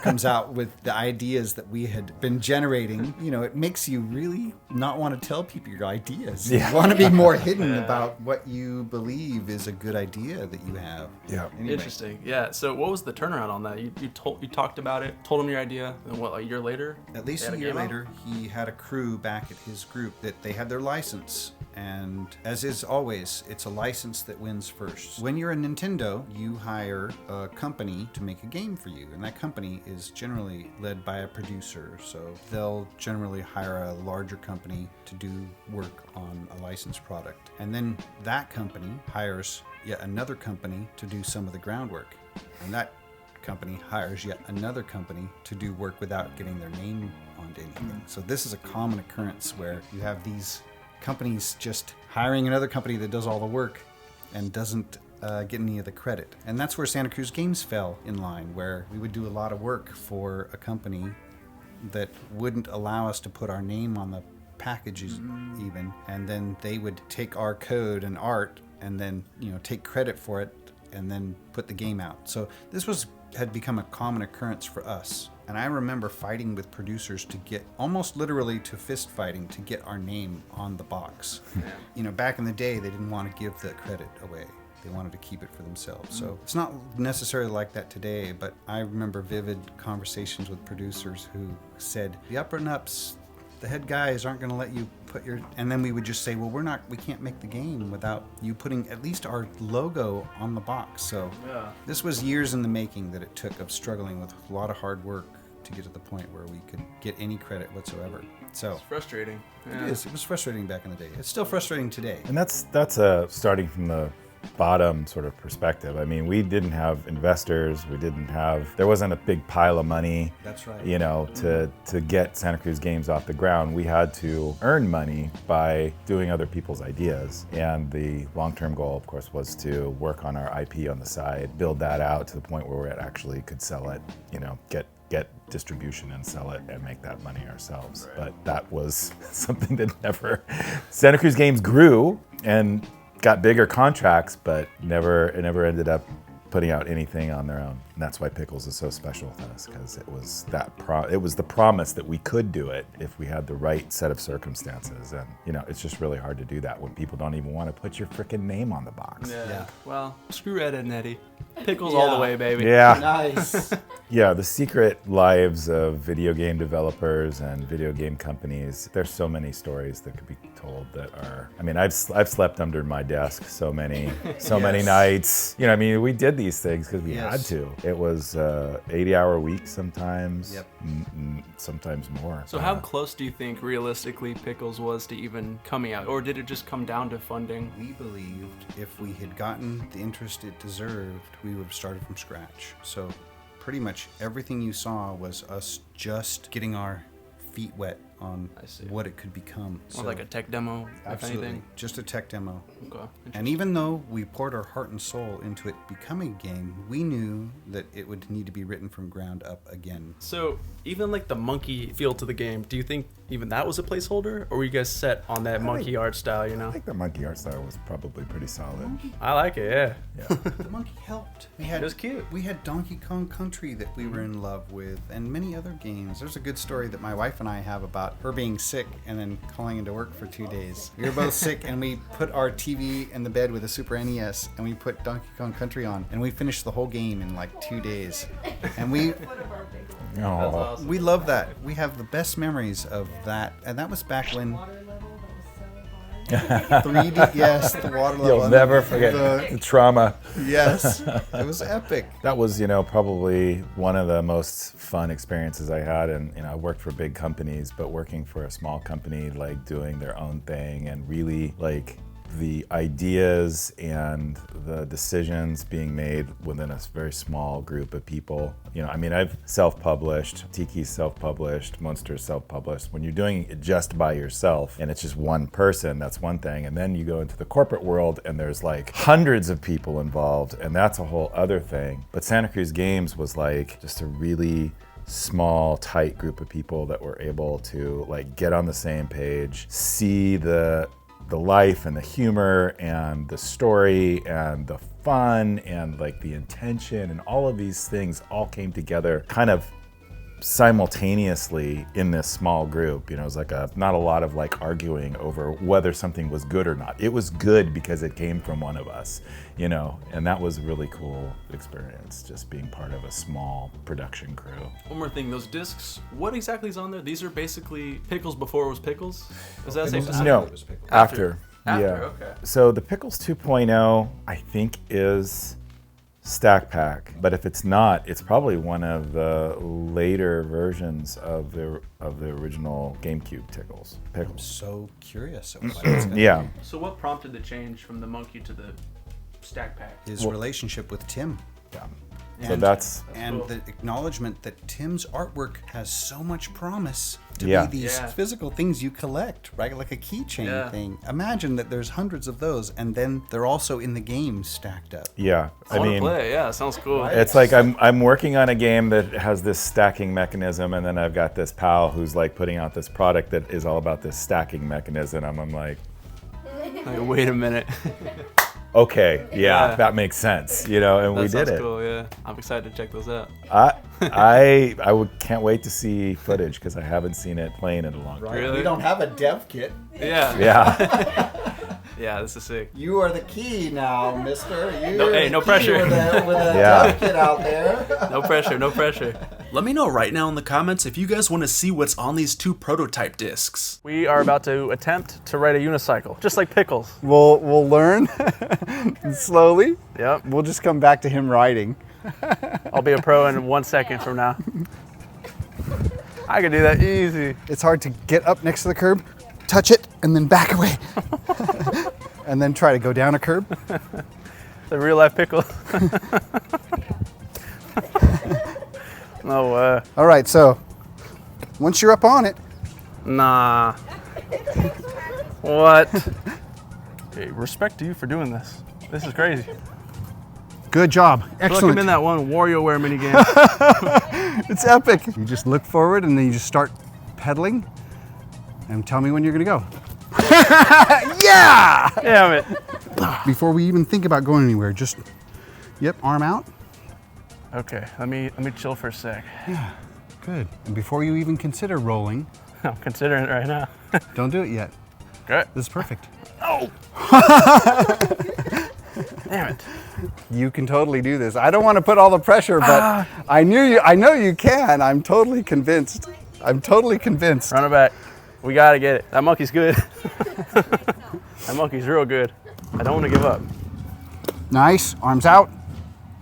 comes out with the ideas that we had been generating. It makes you really not want to tell people your ideas. You want to be more hidden about what you believe is a good idea that you have. Yeah. Anyway. Interesting. Yeah. So what was the turnaround on that? You talked about it, told him your idea, and what, a year later? At least a year later, he had a crew back at his group that they had their license. And as is always, it's a license that wins first. When you're a Nintendo, you hire a company to make a game for you. And that company is generally led by a producer. So they'll generally hire a larger company to do work on a licensed product. And then that company hires yet another company to do some of the groundwork. And that company hires yet another company to do work without getting their name onto anything. So this is a common occurrence where you have these companies just hiring another company that does all the work and doesn't get any of the credit. And that's where Santa Cruz Games fell in line, where we would do a lot of work for a company that wouldn't allow us to put our name on the packages even, and then they would take our code and art and then take credit for it and then put the game out. So this had become a common occurrence for us. And I remember fighting with producers to get, almost literally to fist fighting, to get our name on the box. Back in the day, they didn't want to give the credit away. They wanted to keep it for themselves. So it's not necessarily like that today, but I remember vivid conversations with producers who said, the upper and ups, the head guys aren't going to let you put your... And then we would just say, well, we can't make the game without you putting at least our logo on the box. So this was years in the making that it took of struggling with a lot of hard work to get to the point where we could get any credit whatsoever. So it's frustrating. Yeah. It is. It was frustrating back in the day. It's still frustrating today. And that's starting from the bottom sort of perspective. I mean, we didn't have investors. There wasn't a big pile of money. That's right. To get Santa Cruz Games off the ground, we had to earn money by doing other people's ideas. And the long-term goal, of course, was to work on our IP on the side, build that out to the point where we actually could sell it, get distribution and sell it and make that money ourselves. Right. But that was something that never... Santa Cruz Games grew and got bigger contracts, but it never ended up putting out anything on their own. And that's why Pickles is so special to us, because it was it was the promise that we could do it if we had the right set of circumstances. And it's just really hard to do that when people don't even want to put your frickin' name on the box. Yeah. Well, screw Ed and Eddie. Pickles all the way, baby. Yeah. Nice. Yeah, the secret lives of video game developers and video game companies. There's so many stories that could be told that are... I mean, I've slept under my desk so many nights. We did these things because we had to. It was 80-hour weeks sometimes. Yep. Sometimes more. So how close do you think realistically Pickles was to even coming out, or did it just come down to funding? We believed if we had gotten the interest it deserved, we would have started from scratch. So pretty much everything you saw was us just getting our feet wet on what it could become. Or like a tech demo, Absolutely. if anything. Just a tech demo. Okay. And even though we poured our heart and soul into it becoming a game, we knew that it would need to be written from ground up again. So even like the monkey feel to the game, do you think even that was a placeholder, or were you guys set on that monkey art style? You know, I think the monkey art style was probably pretty solid. I like it. Yeah. The monkey helped. It was cute. We had Donkey Kong Country that we were in love with, and many other games. There's a good story that my wife and I have about her being sick and then calling into work for 2 days. We were both sick, and we put our TV in the bed with a Super NES, and we put Donkey Kong Country on, and we finished the whole game in like 2 days. And we love that. We have the best memories of that, and that was back when 3D, yes, the water level. You'll never forget the trauma. Yes, it was epic. That was, probably one of the most fun experiences I had. And, I worked for big companies, but working for a small company, like doing their own thing and really like the ideas and the decisions being made within a very small group of people. I've self-published, Tiki's self-published, Monster's self-published. When you're doing it just by yourself and it's just one person, that's one thing. And then you go into the corporate world and there's like hundreds of people involved, and that's a whole other thing. But Santa Cruz Games was like just a really small, tight group of people that were able to like get on the same page, see the life and the humor and the story and the fun and like the intention, and all of these things all came together kind of simultaneously in this small group. It was like not a lot of like arguing over whether something was good or not. It was good because it came from one of us, and that was a really cool experience, just being part of a small production crew. One more thing, those discs, what exactly is on there? These are basically Pickles before it was Pickles? Is that safe to say? No, after. After, Yeah. okay. So the Pickles 2.0, I think, is Stack Pack, but if it's not, it's probably one of the later versions of the original GameCube Pickles. I'm so curious. What it's gonna Yeah. be. So what prompted the change from the monkey to the stack pack? His relationship with Tim. Yeah. And, So that's cool. the acknowledgement that Tim's artwork has so much promise to Yeah. be these Yeah. physical things you collect, right? Like a keychain Yeah. thing. Imagine that there's hundreds of those, and then they're also in the game stacked up. yeah. I want to play. Yeah, sounds cool. It's like I'm working on a game that has this stacking mechanism, and then I've got this pal who's like putting out this product that is all about this stacking mechanism. I'm like, Like, wait a minute. okay, yeah, Yeah. that makes sense, and That we did sounds it. cool, yeah. I'm excited to check those out. Can't wait to see footage because I haven't seen it playing in a long time. Really? We don't have a dev kit. Yeah. Yeah. Yeah, this is sick. You are the key now, mister. No pressure. With a Yeah. dev kit out there. No pressure, no pressure. Let me know right now in the comments if you guys want to see what's on these 2 prototype discs. We are about to attempt to ride a unicycle, just like Pickles. We'll learn slowly. Yep. We'll just come back to him riding. I'll be a pro in 1 second from now. I can do that easy. It's hard to get up next to the curb, touch it, and then back away. And then try to go down a curb. The real life pickle. No way. All right, so once you're up on it, Nah. What? Hey, respect to you for doing this. This is crazy. good job. I feel like I'm Excellent. in that one WarioWare minigame. It's epic. You just look forward and then you just start pedaling and tell me when you're gonna go. Yeah! Damn it. Before we even think about going anywhere, just, yep, arm out. Okay, let me chill for a sec. Yeah, good. And before you even consider rolling, I'm considering it right now. don't do it yet. Great. This is perfect. Oh! Damn it. You can totally do this. I don't want to put all the pressure, but I know you can. I'm totally convinced. I'm totally convinced. Run it back. We gotta get it. That monkey's good. That monkey's real good. I don't want to give up. Nice. Arms out.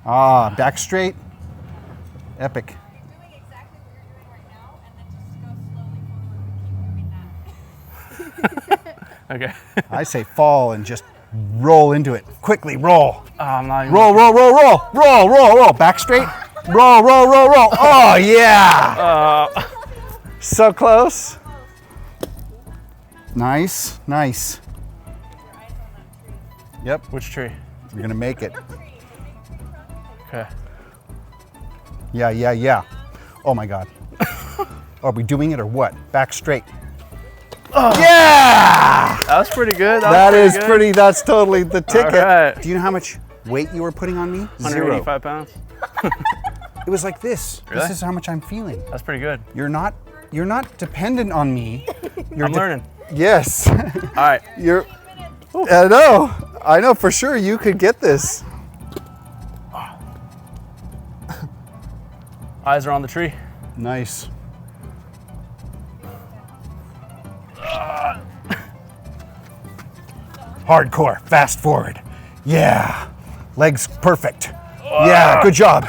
Ah, back straight. Epic. Doing exactly what you're doing right now, and then just go slowly forward and keep moving that. Okay. I say fall and just roll into it. Quickly roll. Oh, I'm not even. Roll, roll, roll, roll, roll, roll, roll. Back straight. Roll, roll, roll, roll. Oh, yeah. So close. Nice, nice. Yep, Which tree? you're gonna make it. Okay. Yeah. Oh my God. Are we doing it or what? Back straight. Oh. Yeah! That was pretty good. That's totally the ticket. All right. Do you know how much weight you were putting on me? 185 pounds. It was like this. Really? This is how much I'm feeling. That's pretty good. You're not dependent on me. I'm learning. Yes. All right. I know for sure you could get this. Eyes are on the tree. Nice. Hardcore, fast forward. Yeah. Legs perfect. Yeah, good job.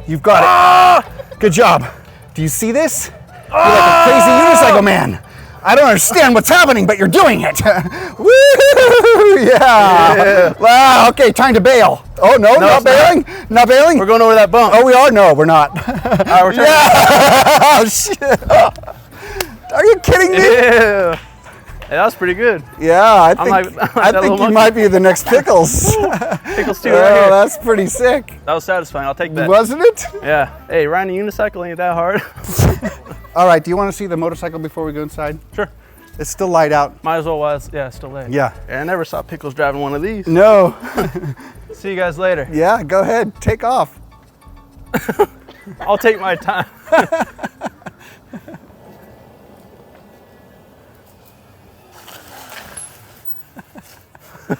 You've got it. Good job. Do you see this? You're like a crazy unicycle man. I don't understand what's happening, but you're doing it. Woo! Yeah. Wow, okay, time to bail. Oh, no, not bailing? Not bailing? We're going over that bump. Oh, we are? No, we're not. All right, we're turning. Yeah. Oh, shit. Are you kidding me? Yeah. Hey, that was pretty good. Yeah, I like think that little you monkey. might be the next Pickles. Pickles too, Oh, right here. that's pretty sick. That was satisfying. I'll take that. Wasn't it? Yeah. Hey, riding a unicycle ain't that hard. All right, do you want to see the motorcycle before we go inside? Sure. It's still light out. Might as well while it's still late. Yeah. I never saw Pickles driving one of these. No. See you guys later. Yeah, go ahead, take off. I'll take my time.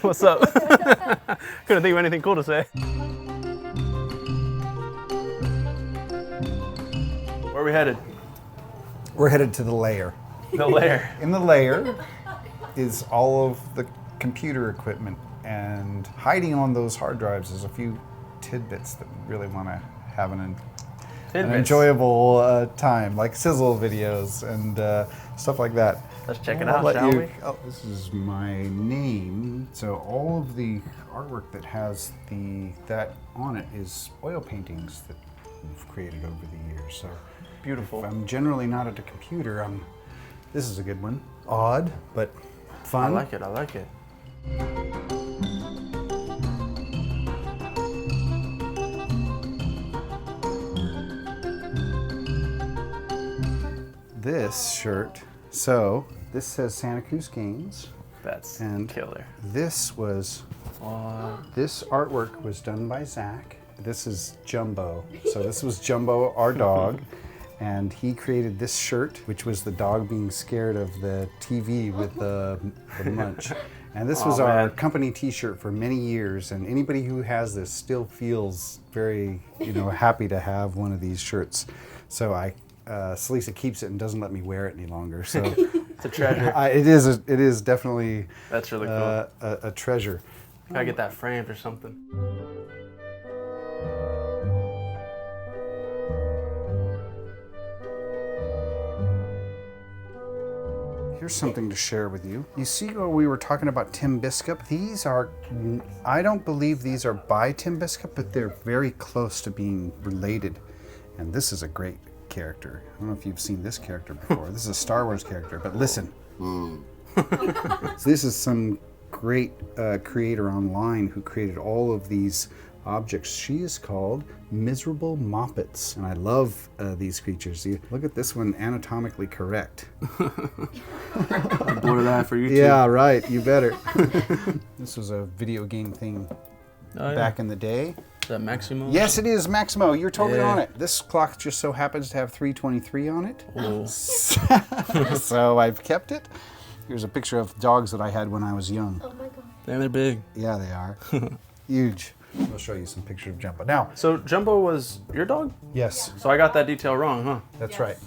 What's up? Couldn't think of anything cool to say. Where are we headed? We're headed to the lair. The lair. In the lair is all of the computer equipment, and hiding on those hard drives is a few tidbits that we really want to have an enjoyable time, like sizzle videos and stuff like that. Let's check it out, shall we? Oh, this is my name. So all of the artwork that has that on it is oil paintings that we've created over the years. So beautiful. I'm generally not at a computer. This is a good one. Odd, but fun. I like it. I like it. This shirt. So this says Santa Cruz Games. That's and killer. This artwork was done by Zach. This is Jumbo. So this was Jumbo, our dog, and he created this shirt, which was the dog being scared of the TV with the munch. And this was our company T-shirt for many years, and anybody who has this still feels very, happy to have one of these shirts. So Celisa keeps it and doesn't let me wear it any longer. So it's a treasure. It is definitely. That's really cool. A treasure. Gotta get that framed or something. Here's something to share with you. You see where we were talking about Tim Biscup? I don't believe these are by Tim Biscup, but they're very close to being related. And this is a great character. I don't know if you've seen this character before. This is a Star Wars character, but listen. So this is some great creator online who created all of these objects. She is called Miserable Moppets, and I love these creatures. Look at this one, anatomically correct. I blur that for you too. Yeah, right. You better. This was a video game thing back in the day. Is that Maximo? Yes, it is Maximo. You're totally on it. This clock just so happens to have 323 on it. Oh. So I've kept it. Here's a picture of dogs that I had when I was young. Oh my god. Damn, they're big. Yeah, they are. Huge. I'll show you some pictures of Jumbo. Now, so Jumbo was your dog? Yes. So I got that detail wrong, huh? That's right.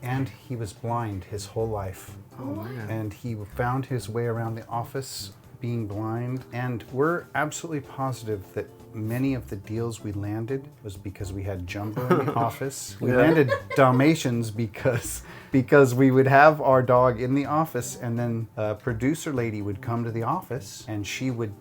And he was blind his whole life. Oh, man. And he found his way around the office being blind. And we're absolutely positive that many of the deals we landed was because we had Jumbo in the office. We landed Dalmatians because we would have our dog in the office, and then a producer lady would come to the office and she would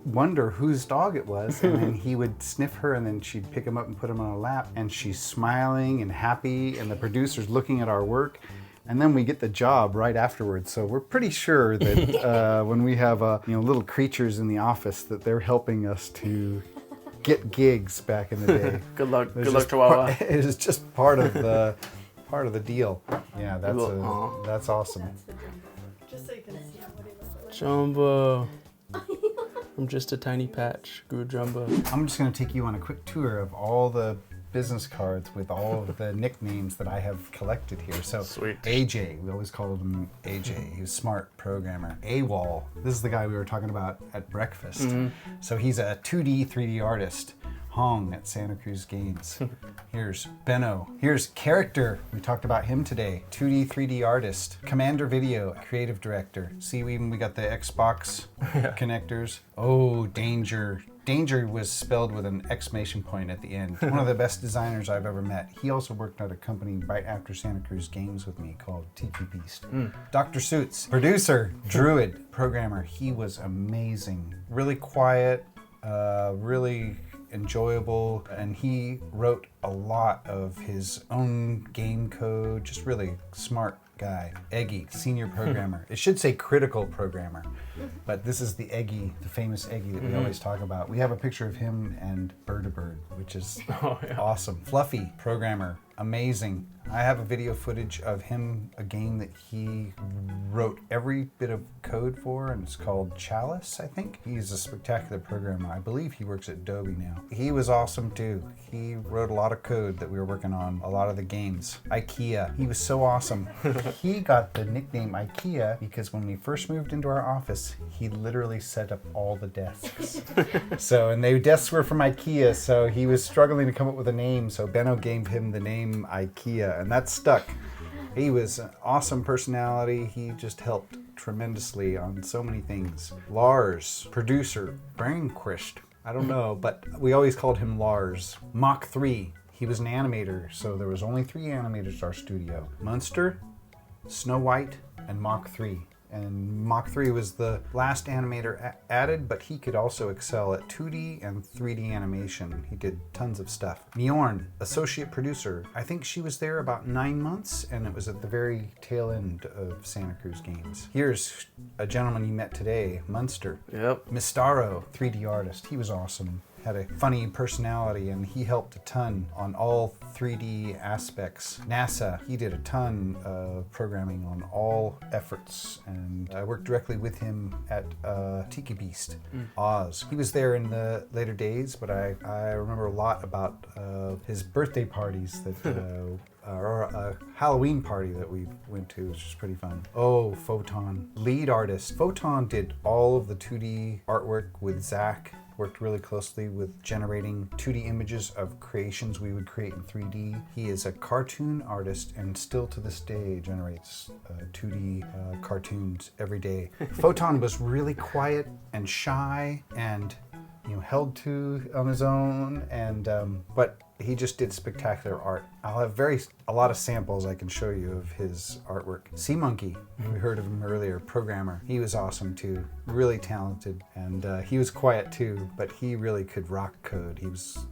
wonder whose dog it was, and then he would sniff her, and then she'd pick him up and put him on her lap, and she's smiling and happy, and the producer's looking at our work. And then we get the job right afterwards. So we're pretty sure that when we have little creatures in the office, that they're helping us to get gigs back in the day. Good luck, Chihuahua. It is just part of the deal. Yeah, that's awesome. Just so you can see what it looks like. Jumbo. I'm just a tiny patch. Grew Jumbo. I'm just going to take you on a quick tour of all the business cards with all of the nicknames that I have collected here. So Sweet. AJ, we always called him AJ. He was a smart programmer. AWOL, this is the guy we were talking about at breakfast. So he's a 2D, 3D artist. Hong at Santa Cruz Games. Here's Benno. Here's Character. We talked about him today. 2D, 3D artist. Commander Video, creative director. See, we got the Xbox connectors. Oh, Danger. Danger was spelled with an exclamation point at the end. One of the best designers I've ever met. He also worked at a company right after Santa Cruz Games with me called Tiki Beast. Dr. Suits, producer, Druid, programmer. He was amazing. Really quiet, really enjoyable, and he wrote a lot of his own game code. Just really smart guy. Eggy, senior programmer. It should say critical programmer, but this is the Eggy, the famous Eggy that we always talk about. We have a picture of him and Bird, which is awesome. Fluffy, programmer, amazing. I have a video footage of him, a game that he wrote every bit of code for, and it's called Chalice, I think. He's a spectacular programmer. I believe he works at Adobe now. He was awesome too. He wrote a lot of code that we were working on, a lot of the games. IKEA, he was so awesome. He got the nickname IKEA because when we first moved into our office, he literally set up all the desks. And the desks were from IKEA, so he was struggling to come up with a name, so Benno gave him the name IKEA, and that stuck. He was an awesome personality. He just helped tremendously on so many things. Lars, producer, Brainquist. I don't know, but we always called him Lars. Mach 3, he was an animator, so there was only 3 animators at our studio. Munster, Snow White, and Mach 3. And Mach 3 was the last animator added, but he could also excel at 2D and 3D animation. He did tons of stuff. Mjorn, associate producer. I think she was there about 9 months, and it was at the very tail end of Santa Cruz Games. Here's a gentleman you met today, Munster. Yep. Mistaro, 3D artist. He was awesome. Had a funny personality, and he helped a ton on all 3D aspects. NASA, he did a ton of programming on all efforts, and I worked directly with him at Tiki Beast. Oz, he was there in the later days, but I remember a lot about his birthday parties that or a Halloween party that we went to, which was pretty fun. Oh, Photon, lead artist. Photon did all of the 2D artwork with Zach. Worked really closely with generating 2D images of creations we would create in 3D. He is a cartoon artist and still to this day generates 2D cartoons every day. Photon was really quiet and shy and held to on his own, and but he just did spectacular art. I'll have a lot of samples I can show you of his artwork. Sea Monkey, we heard of him earlier, programmer. He was awesome too, really talented, and he was quiet too, but he really could rock code. He was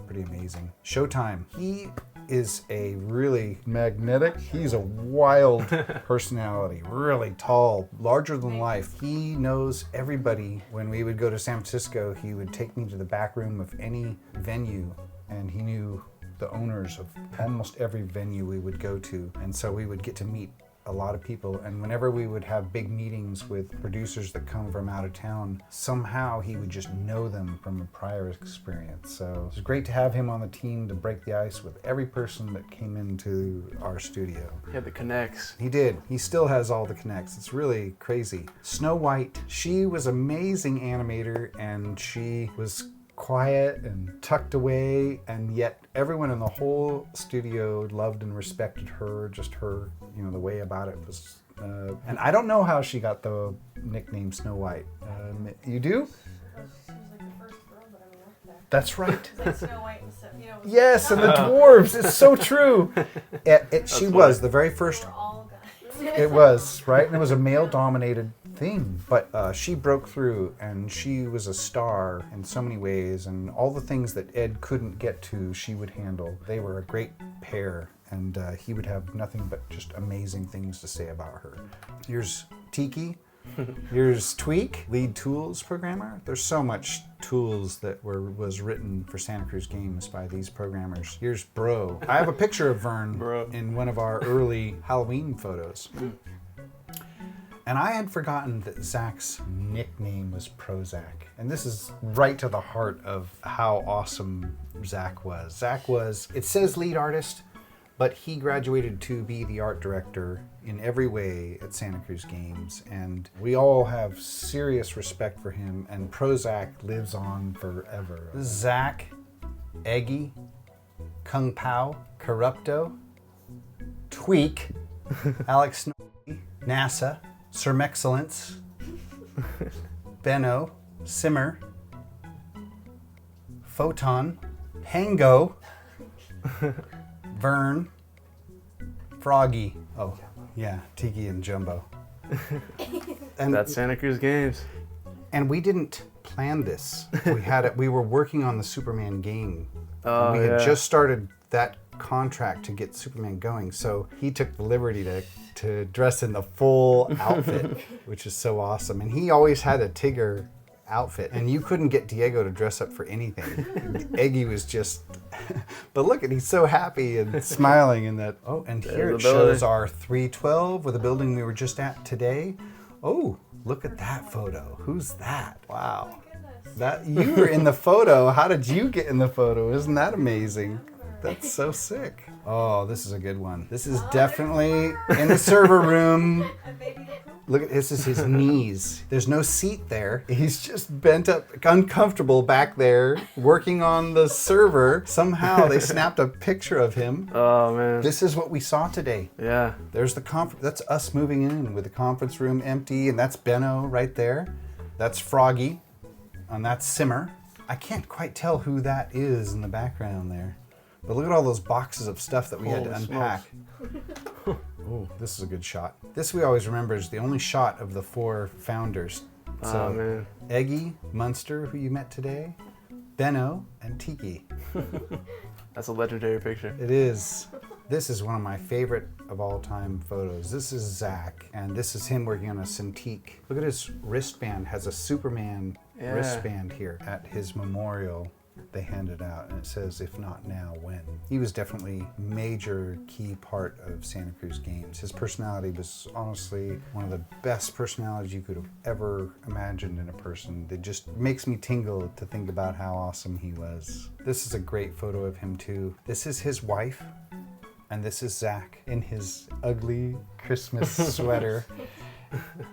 pretty amazing. Showtime, he is a really magnetic, he's a wild personality, really tall, larger than life. He knows everybody. When we would go to San Francisco, he would take me to the back room of any venue, and he knew the owners of almost every venue we would go to, and so we would get to meet a lot of people. And whenever we would have big meetings with producers that come from out of town, somehow he would just know them from a prior experience. So it was great to have him on the team to break the ice with every person that came into our studio. He had the connects. He did. He still has all the connects. It's really crazy. Snow White, she was amazing animator, and she was quiet and tucked away, and yet everyone in the whole studio loved and respected her. Just her, the way about it was, and I don't know how she got the nickname Snow White. You do? She was like the first girl that I worked there. That's right. Like Snow White and stuff. Yes, and the dwarves. It's so true. She was the very first. They were all guys. It was, right? And it was a male-dominated thing, but she broke through, and she was a star in so many ways, and all the things that Ed couldn't get to, she would handle. They were a great pair, and he would have nothing but just amazing things to say about her. Here's Tiki. Here's Tweak, lead tools programmer. There's so much tools that was written for Santa Cruz Games by these programmers. Here's Bro. I have a picture of Vern in one of our early Halloween photos. And I had forgotten that Zach's nickname was Prozac. And this is right to the heart of how awesome Zach was. Zach was, it says lead artist, but he graduated to be the art director in every way at Santa Cruz Games. And we all have serious respect for him, and Prozac lives on forever. This is Zach, Eggy, Kung Pao, Corrupto, Tweak, Alex Snowy, NASA, Sirmexcellence, Benno, Simmer, Photon, Pango, Vern, Froggy. Oh, yeah, Tiki and Jumbo. And That's Santa Cruz Games. And we didn't plan this. We were working on the Superman game. Oh, we had yeah. just started that contract to get Superman going, so he took the liberty to dress in the full outfit, which is so awesome. And he always had a Tigger outfit, and you couldn't get Diego to dress up for anything. Eggy was just, but look at, he's so happy and smiling in that. Oh, and here it shows our 312 with a building we were just at today. Oh, look at that photo. Who's that? Wow. That you were in the photo. How did you get in the photo? Isn't that amazing? That's so sick. Oh, this is a good one. This is definitely in the server room. Look at this is his knees. There's no seat there. He's just bent up, uncomfortable back there, working on the server. Somehow they snapped a picture of him. Oh man. This is what we saw today. Yeah. There's the that's us moving in with the conference room empty, and that's Benno right there. That's Froggy, and that's Simmer. I can't quite tell who that is in the background there. But look at all those boxes of stuff that we had to unpack. Oh, this is a good shot. This we always remember is the only shot of the 4 founders. So, Oh man. Eggy, Munster, who you met today, Benno, and Tiki. That's a legendary picture. It is. This is one of my favorite of all time photos. This is Zach, and this is him working on a Cintiq. Look at his wristband, has a Superman wristband here at his memorial. They handed out, and it says, if not now, when? He was definitely a major key part of Santa Cruz Games. His personality was honestly one of the best personalities you could have ever imagined in a person. It just makes me tingle to think about how awesome he was. This is a great photo of him too. This is his wife, and this is Zach in his ugly Christmas sweater.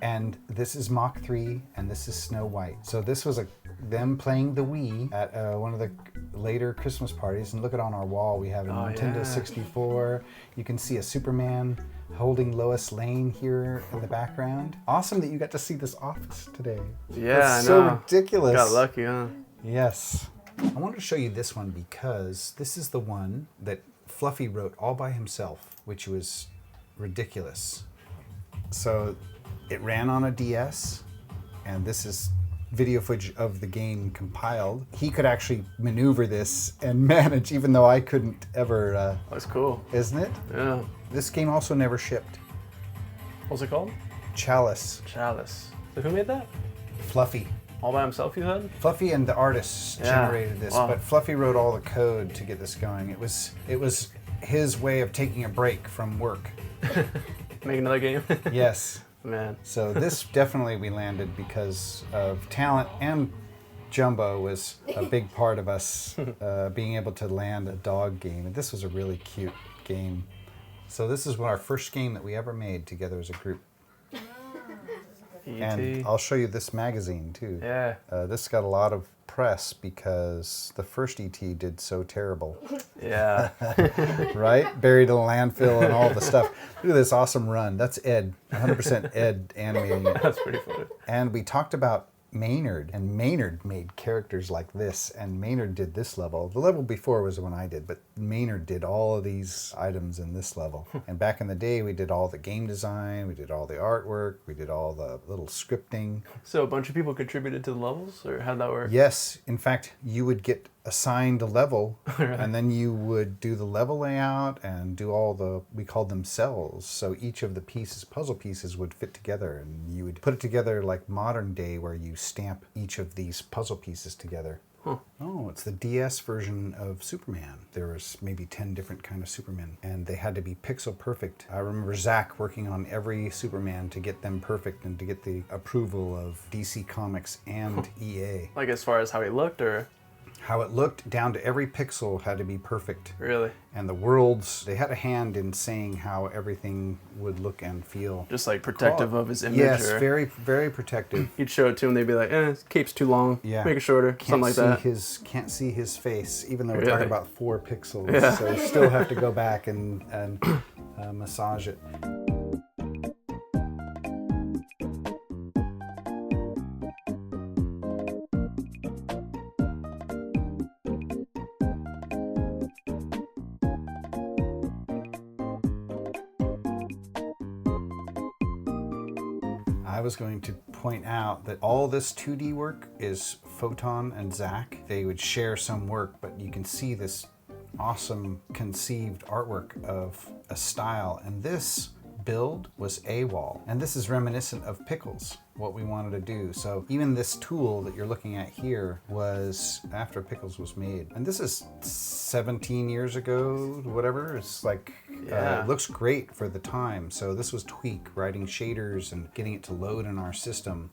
And this is Mach 3, and this is Snow White. So this was them playing the Wii at one of the later Christmas parties. And look at on our wall, we have a Nintendo 64. You can see a Superman holding Lois Lane here in the background. Awesome that you got to see this office today. Yeah, That's so ridiculous. Got lucky, huh? Yes. I wanted to show you this one because this is the one that Fluffy wrote all by himself, which was ridiculous. So it ran on a DS, and this is video footage of the game compiled. He could actually maneuver this and manage, even though I couldn't ever. That's cool. Isn't it? Yeah. This game also never shipped. What's it called? Chalice. Chalice. So who made that? Fluffy. All by himself, you said? Fluffy and the artists generated this, but Fluffy wrote all the code to get this going. It was his way of taking a break from work. Make another game? Yes. Man. So this definitely we landed because of talent, and Jumbo was a big part of us being able to land a dog game. And this was a really cute game. So this is our first game that we ever made together as a group. And I'll show you this magazine too. Yeah. This got a lot of press because the first ET did so terrible. Yeah. Right? Buried in a landfill and all the stuff. Look at this awesome run. That's Ed. 100% Ed animating it. That's pretty funny. And we talked about Maynard, and Maynard made characters like this, and Maynard did this level. The level before was the one I did, but Maynard did all of these items in this level. And back in the day, we did all the game design, we did all the artwork, we did all the little scripting. So a bunch of people contributed to the levels, or how'd that work? Yes, in fact, you would get assigned a level, and then you would do the level layout and do all the, we called them cells. So each of the pieces, puzzle pieces, would fit together, and you would put it together like modern day, where you stamp each of these puzzle pieces together. Huh. Oh, it's the DS version of Superman. There was maybe 10 different kind of Supermen, and they had to be pixel perfect. I remember Zach working on every Superman to get them perfect and to get the approval of DC Comics and EA. Like as far as how he looked, or? How it looked, down to every pixel, had to be perfect. Really? And the worlds, they had a hand in saying how everything would look and feel. Just like protective of his image? Yes, or? very, very protective. You'd show it to him, they'd be like, his cape's too long, make it shorter, something like that. Can't see his face, even though we're Really? talking about 4 pixels. Yeah. So you still have to go back and massage it. I was going to point out that all this 2D work is Photon and Zach. They would share some work, but you can see this awesome conceived artwork of a style. And this build was AWOL. And this is reminiscent of Pickles, what we wanted to do. So even this tool that you're looking at here was after Pickles was made. And this is 17 years ago, whatever. It's like, it looks great for the time. So this was Tweak, writing shaders and getting it to load in our system.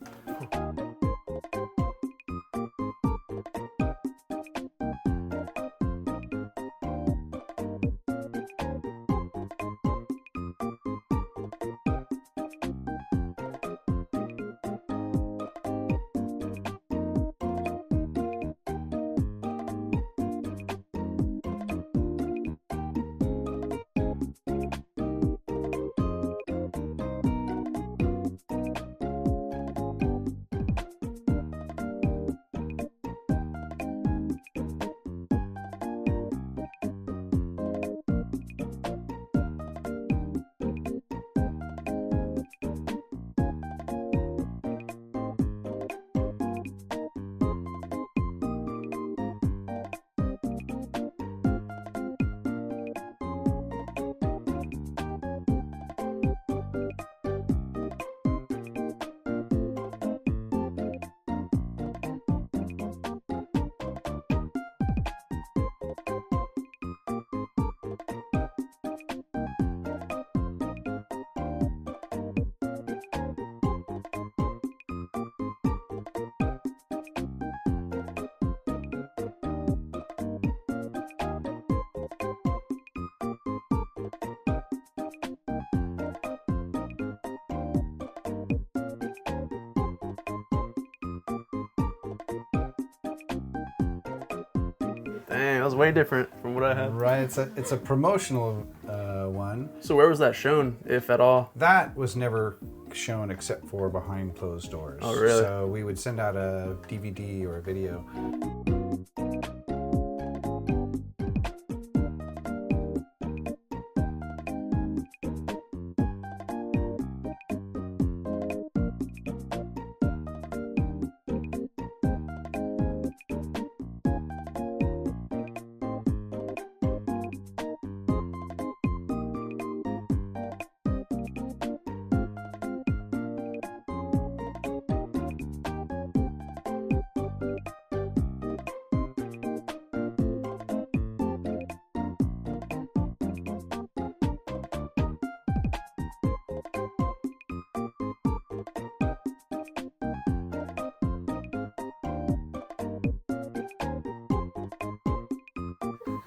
Dang, that was way different from what I had. Right, it's a promotional one. So where was that shown, if at all? That was never shown except for behind closed doors. Oh, really? So we would send out a DVD or a video.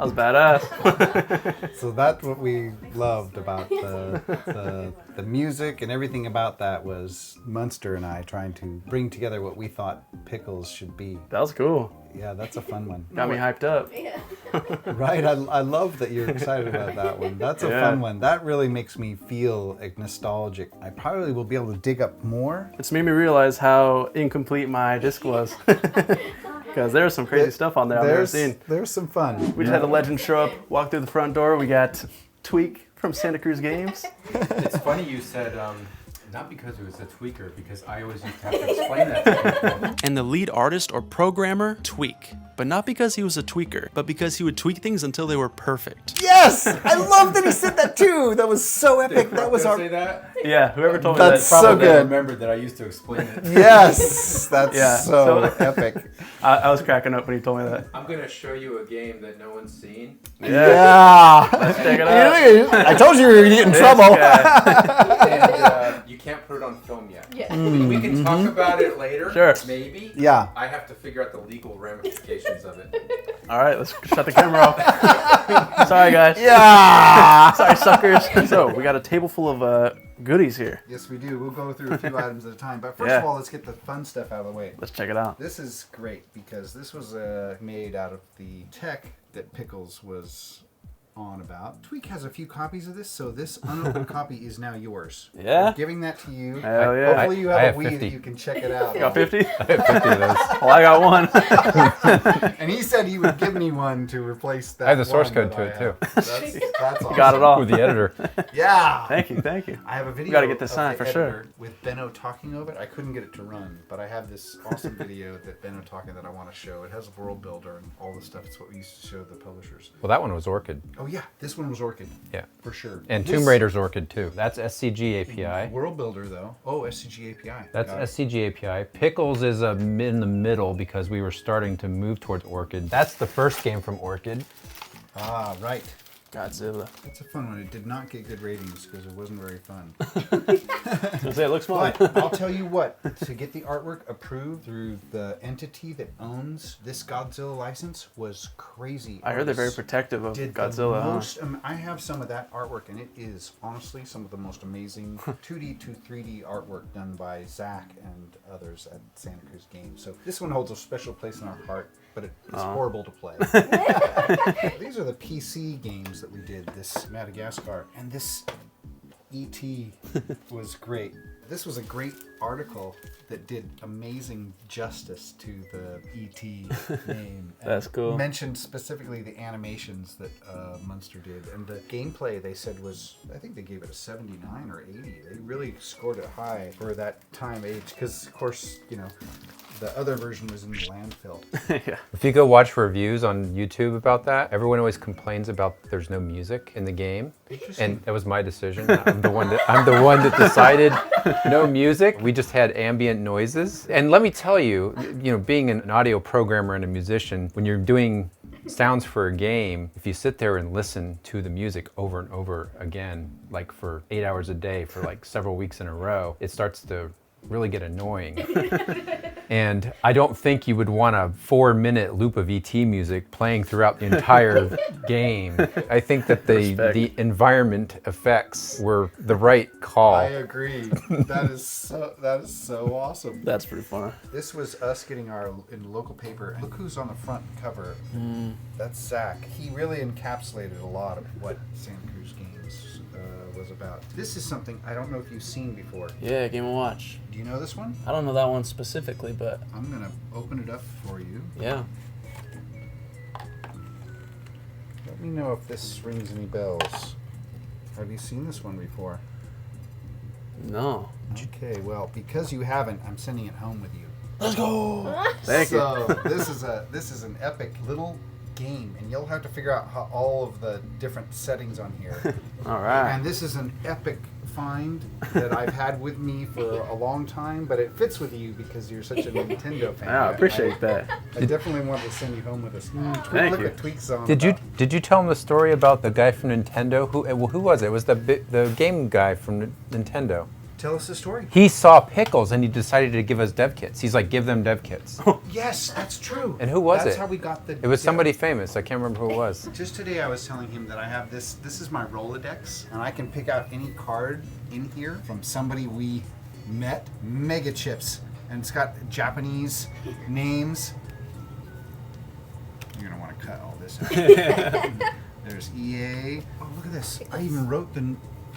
was badass. So that's what we loved about the music, and everything about that was Munster and I trying to bring together what we thought Pickles should be. That was cool. Yeah, that's a fun one. Got me hyped up. Right, I love that you're excited about that one. That's a fun one. That really makes me feel nostalgic. I probably will be able to dig up more. It's made me realize how incomplete my disc was. Because there's some crazy stuff on there I've never seen. There's some fun. We just had the legend show up, walk through the front door. We got Tweak from Santa Cruz Games. It's funny you said, not because it was a tweaker, because I always used to have to explain that to people. And the lead artist or programmer, Tweak. But not because he was a tweaker, but because he would tweak things until they were perfect. Yes! I love that he said that too! That was so epic. That was our... Say that? Yeah, whoever told me that. That's so Probably good. remembered that I used to explain it. Yes! That's so epic. I was cracking up when he told me that. I'm going to show you a game that no one's seen. Yeah! Let's check it out. I told you we were getting in trouble. And you can't put it on film yet. Yeah. We can talk about it later, Sure. maybe. Yeah. I have to figure out the legal ramifications of it. All right, let's shut the camera off. Sorry, guys. Yeah! Sorry, suckers. So, we got a table full of goodies here. Yes, we do. We'll go through a few items at a time. But first Yeah. of all, let's get the fun stuff out of the way. Let's check it out. This is great because this was made out of the tech that Pickles was on about. Tweak has a few copies of this, so this unopened copy is now yours. Yeah? We're giving that to you. Hell yeah. Hopefully you I have have a Wii 50. that you can check it out. You got 50? I have 50 of those. Well, I got one. And he said he would give me one to replace that. I have the source one code that to I it, have. too. That's awesome. Got it all. With the editor. Yeah. Thank you, thank you. I have a video. gotta get this of signed the for sure. editor with Benno talking over it. I couldn't get it to run, but I have this awesome video that Benno talking that I want to show. It has a world builder and all this stuff. It's what we used to show the publishers. Well, that one was Orchid. Oh yeah, this one was Orchid. Yeah. For sure. And This Tomb Raider's Orchid, too. That's SCG API. World builder though. Oh, SCG API. That's Got it. SCG API. Pickles is in the middle because we were starting to move towards Orchid. That's the first game from Orchid. Ah, right. Godzilla. That's a fun one. It did not get good ratings because it wasn't very fun. It looks fun. But I'll tell you what, to get the artwork approved through the entity that owns this Godzilla license was crazy. I heard they're very protective of Did Godzilla. the huh? most, I have some of that artwork, and it is honestly some of the most amazing 2D to 3D artwork done by Zach and others at Santa Cruz Games. So this one holds a special place in our heart, but it's horrible to play. These are the PC games that we did, this Madagascar, and this E.T. was great. This was a great article that did amazing justice to the E.T. name. And That's cool. Mentioned specifically the animations that Munster did. And the gameplay, they said, was, I think they gave it a 79 or 80. They really scored it high for that time age. Because, of course, you know, the other version was in the landfill. Yeah. If you go watch reviews on YouTube about that, everyone always complains about there's no music in the game. And that was my decision. I'm the one that decided no music. We just had ambient noises. And let me tell you, being an audio programmer and a musician, when you're doing sounds for a game, if you sit there and listen to the music over and over again, like for 8 hours a day for like several weeks in a row, it starts to really get annoying. And I don't think you would want a 4-minute loop of ET music playing throughout the entire game. I think that the environment effects were the right call. I agree. That is so awesome. That's pretty fun. This was us getting our in local paper. Look who's on the front cover. That's Zach. He really encapsulated a lot of what Santa Cruz Games was about. This is something I don't know if you've seen before. Yeah, Game & Watch. Do you know this one? I don't know that one specifically, but I'm gonna open it up for you. yeah. Let me know if this rings any bells. Have you seen this one before? No. Okay, well, because you haven't, I'm sending it home with you. Let's go. Thank you. So this is an epic little game, and you'll have to figure out how all of the different settings on here. All right. And this is an epic find that I've had with me for a long time, but it fits with you because you're such a Nintendo fan. I appreciate that. I definitely wanted to send you home with us. Thank Look you. at Tweak's on. Did you tell him the story about the guy from Nintendo? Who was it? It was the game guy from Nintendo. Tell us the story. He saw Pickles and he decided to give us dev kits. He's like, give them dev kits. Yes, that's true. And who was it? That's how we got the... It was somebody famous. I can't remember who it was. Just today I was telling him that I have this is my Rolodex, and I can pick out any card in here from somebody we met. Mega chips. And it's got Japanese names. You're gonna want to cut all this out. There's EA. Oh, look at this. I even wrote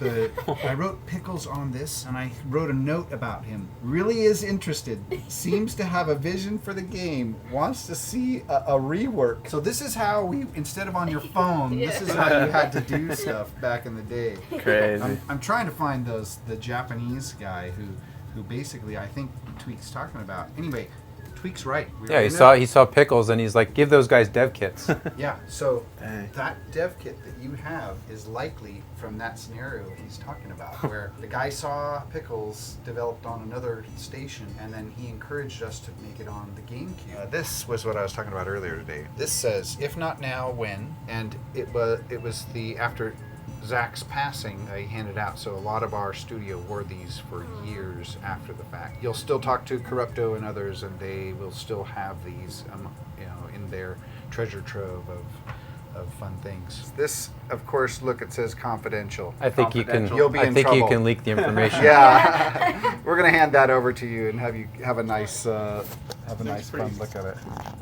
I wrote Pickles on this, and I wrote a note about him. Really is interested. Seems to have a vision for the game. Wants to see a rework. So this is how we, instead of on your phone, this is how you had to do stuff back in the day. Crazy. I'm trying to find the Japanese guy who basically I think Tweak's talking about. Anyway, Tweak's right. Yeah, he saw Pickles and he's like, give those guys dev kits. Yeah, so that dev kit that you have is likely from that scenario he's talking about, where the guy saw Pickles developed on another station, and then he encouraged us to make it on the GameCube. This was what I was talking about earlier today. This says, if not now, when? And it was the after Zach's passing, he handed out, so a lot of our studio wore these for years after the fact. You'll still talk to Corrupto and others, and they will still have these, in their treasure trove of fun things. This, of course, look, it says confidential. I think you can. You'll be in trouble. You can leak the information. Yeah, we're gonna hand that over to you and have you have a nice fun look at it.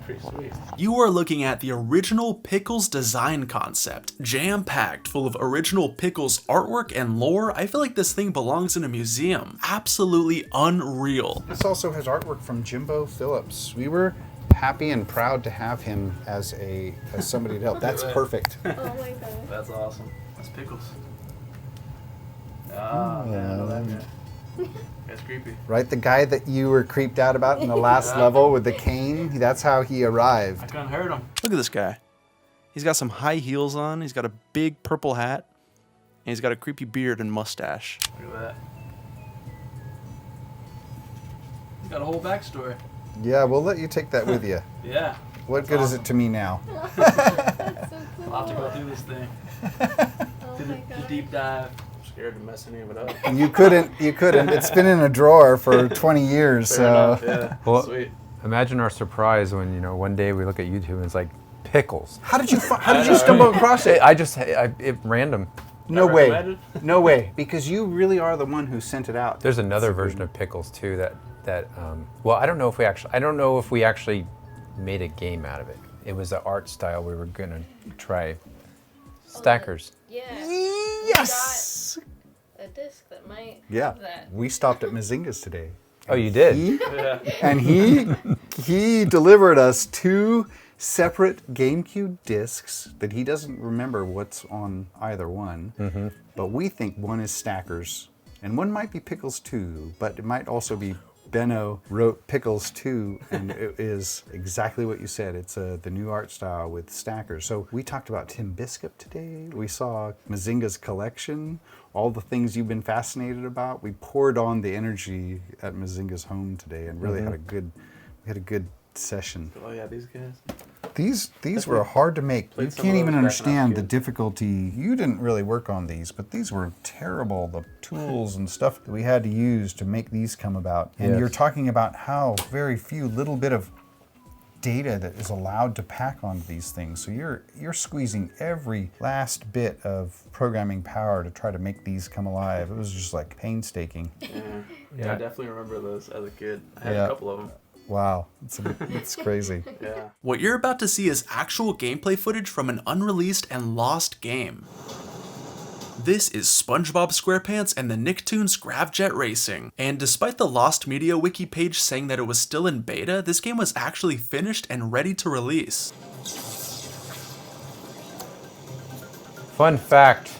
Pretty sweet. You are looking at the original Pickles design concept, jam-packed full of original Pickles artwork and lore. I feel like this thing belongs in a museum. Absolutely unreal. This also has artwork from Jimbo Phillips. We were happy and proud to have him as somebody to help. That's perfect. Oh my god. That's awesome. That's Pickles. Oh, man, I know that guy. That's creepy. Right, the guy that you were creeped out about in the last level with the cane, that's how he arrived. I couldn't hurt him. Look at this guy. He's got some high heels on, he's got a big purple hat, and he's got a creepy beard and mustache. Look at that. He's got a whole backstory. Yeah, we'll let you take that with you. Yeah. What good is it to me now? That's so cool. I'll have to go through this thing. Oh Do my the god. deep dive. I'm scared to mess any of it up. And you couldn't. It's been in a drawer for 20 years, Fair enough, so. yeah. Well, Sweet. Imagine our surprise when one day we look at YouTube and it's like Pickles. How did you stumble across it? It random. No Never way. imagined? No way. Because you really are the one who sent it out. There's another version of Pickles too that well, I don't know if we actually made a game out of it. It was an art style we were gonna try. Stackers. Yeah. Yes. A disc that might Yeah. have that. We stopped at Mazinga's today. Oh, you did? And he delivered us 2 separate GameCube discs that he doesn't remember what's on either one. Mm-hmm. But we think one is Stackers, and one might be Pickles 2, but it might also be Benno wrote Pickles 2, and it is exactly what you said. It's the new art style with Stackers. So we talked about Tim Biscup today. We saw Mazinga's collection, all the things you've been fascinated about. We poured on the energy at Mazinga's home today and really had a good session. Oh yeah, these guys. These were hard to make. You Played some can't of even those back when I was understand a the kid. difficulty. You didn't really work on these, but these were terrible. The tools and stuff that we had to use to make these come about. And Yes. you're talking about how very few little bit of data that is allowed to pack onto these things. So you're squeezing every last bit of programming power to try to make these come alive. It was just like painstaking. Yeah, I definitely remember those as a kid. I had Yeah. a couple of them. Wow, it's crazy. Yeah. What you're about to see is actual gameplay footage from an unreleased and lost game. This is SpongeBob SquarePants and the Nicktoons Gravjet Racing. And despite the Lost Media wiki page saying that it was still in beta, this game was actually finished and ready to release. Fun fact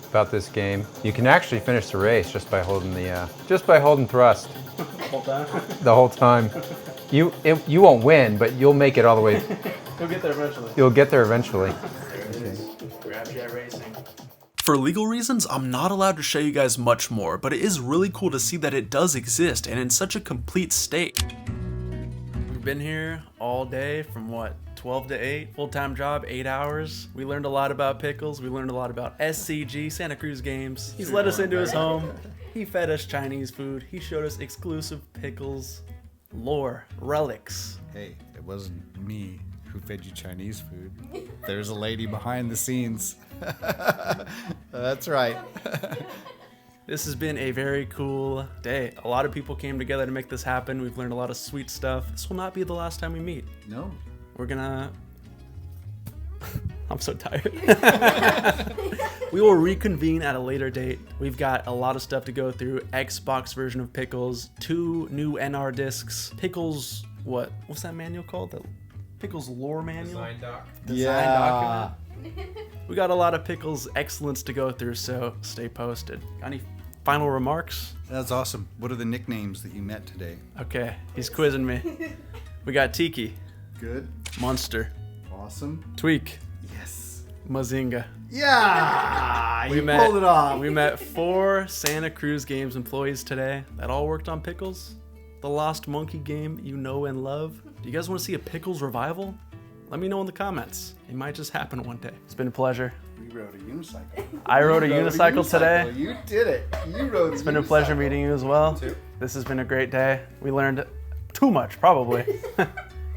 about this game: you can actually finish the race just by holding thrust the whole time. You won't win, but you'll make it all the way. You'll get there eventually. You'll get there eventually. There it is. Gravjet Racing. For legal reasons, I'm not allowed to show you guys much more, but it is really cool to see that it does exist and in such a complete state. been here all day from what, 12 to 8? Full-time job, 8 hours. We learned a lot about Pickles. We learned a lot about SCG, Santa Cruz Games. He's let us into his home. He fed us Chinese food. He showed us exclusive Pickles lore, relics. Hey, it wasn't me who fed you Chinese food. There's a lady behind the scenes. That's right. This has been a very cool day. A lot of people came together to make this happen. We've learned a lot of sweet stuff. This will not be the last time we meet. No. We're gonna... I'm so tired. We will reconvene at a later date. We've got a lot of stuff to go through. Xbox version of Pickles, 2 new NR discs, Pickles, what's that manual called? The Pickles lore manual? Design document. We got a lot of Pickles excellence to go through, so stay posted. Got any final remarks? That's awesome. What are the nicknames that you met today? Okay, he's quizzing me. We got Tiki. Good. Monster. Awesome. Tweak. Yes. Mazinga. Yeah! You pulled it off. We met 4 Santa Cruz Games employees today that all worked on Pickles, the Lost Monkey game you know and love. Do you guys want to see a Pickles revival? Let me know in the comments. It might just happen one day. It's been a pleasure. We rode a unicycle. I rode a unicycle today. You did it. You rode It's been a pleasure meeting you as well. This has been a great day. We learned too much, probably.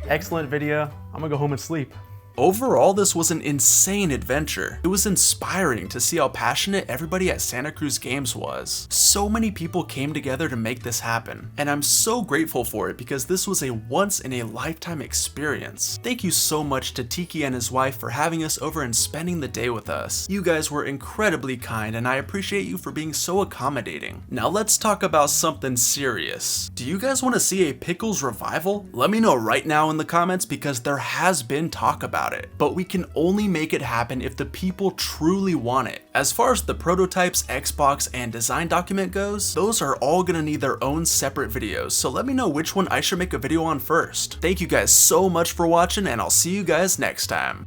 Excellent video. I'm gonna go home and sleep. Overall, this was an insane adventure. It was inspiring to see how passionate everybody at Santa Cruz Games was. So many people came together to make this happen, and I'm so grateful for it because this was a once-in-a-lifetime experience. Thank you so much to Tiki and his wife for having us over and spending the day with us. You guys were incredibly kind, and I appreciate you for being so accommodating. Now let's talk about something serious. Do you guys want to see a Pickles revival? Let me know right now in the comments because there has been talk about it, but we can only make it happen if the people truly want it. As far as the prototypes, Xbox, and design document goes, those are all gonna need their own separate videos, so let me know which one I should make a video on first. Thank you guys so much for watching, and I'll see you guys next time.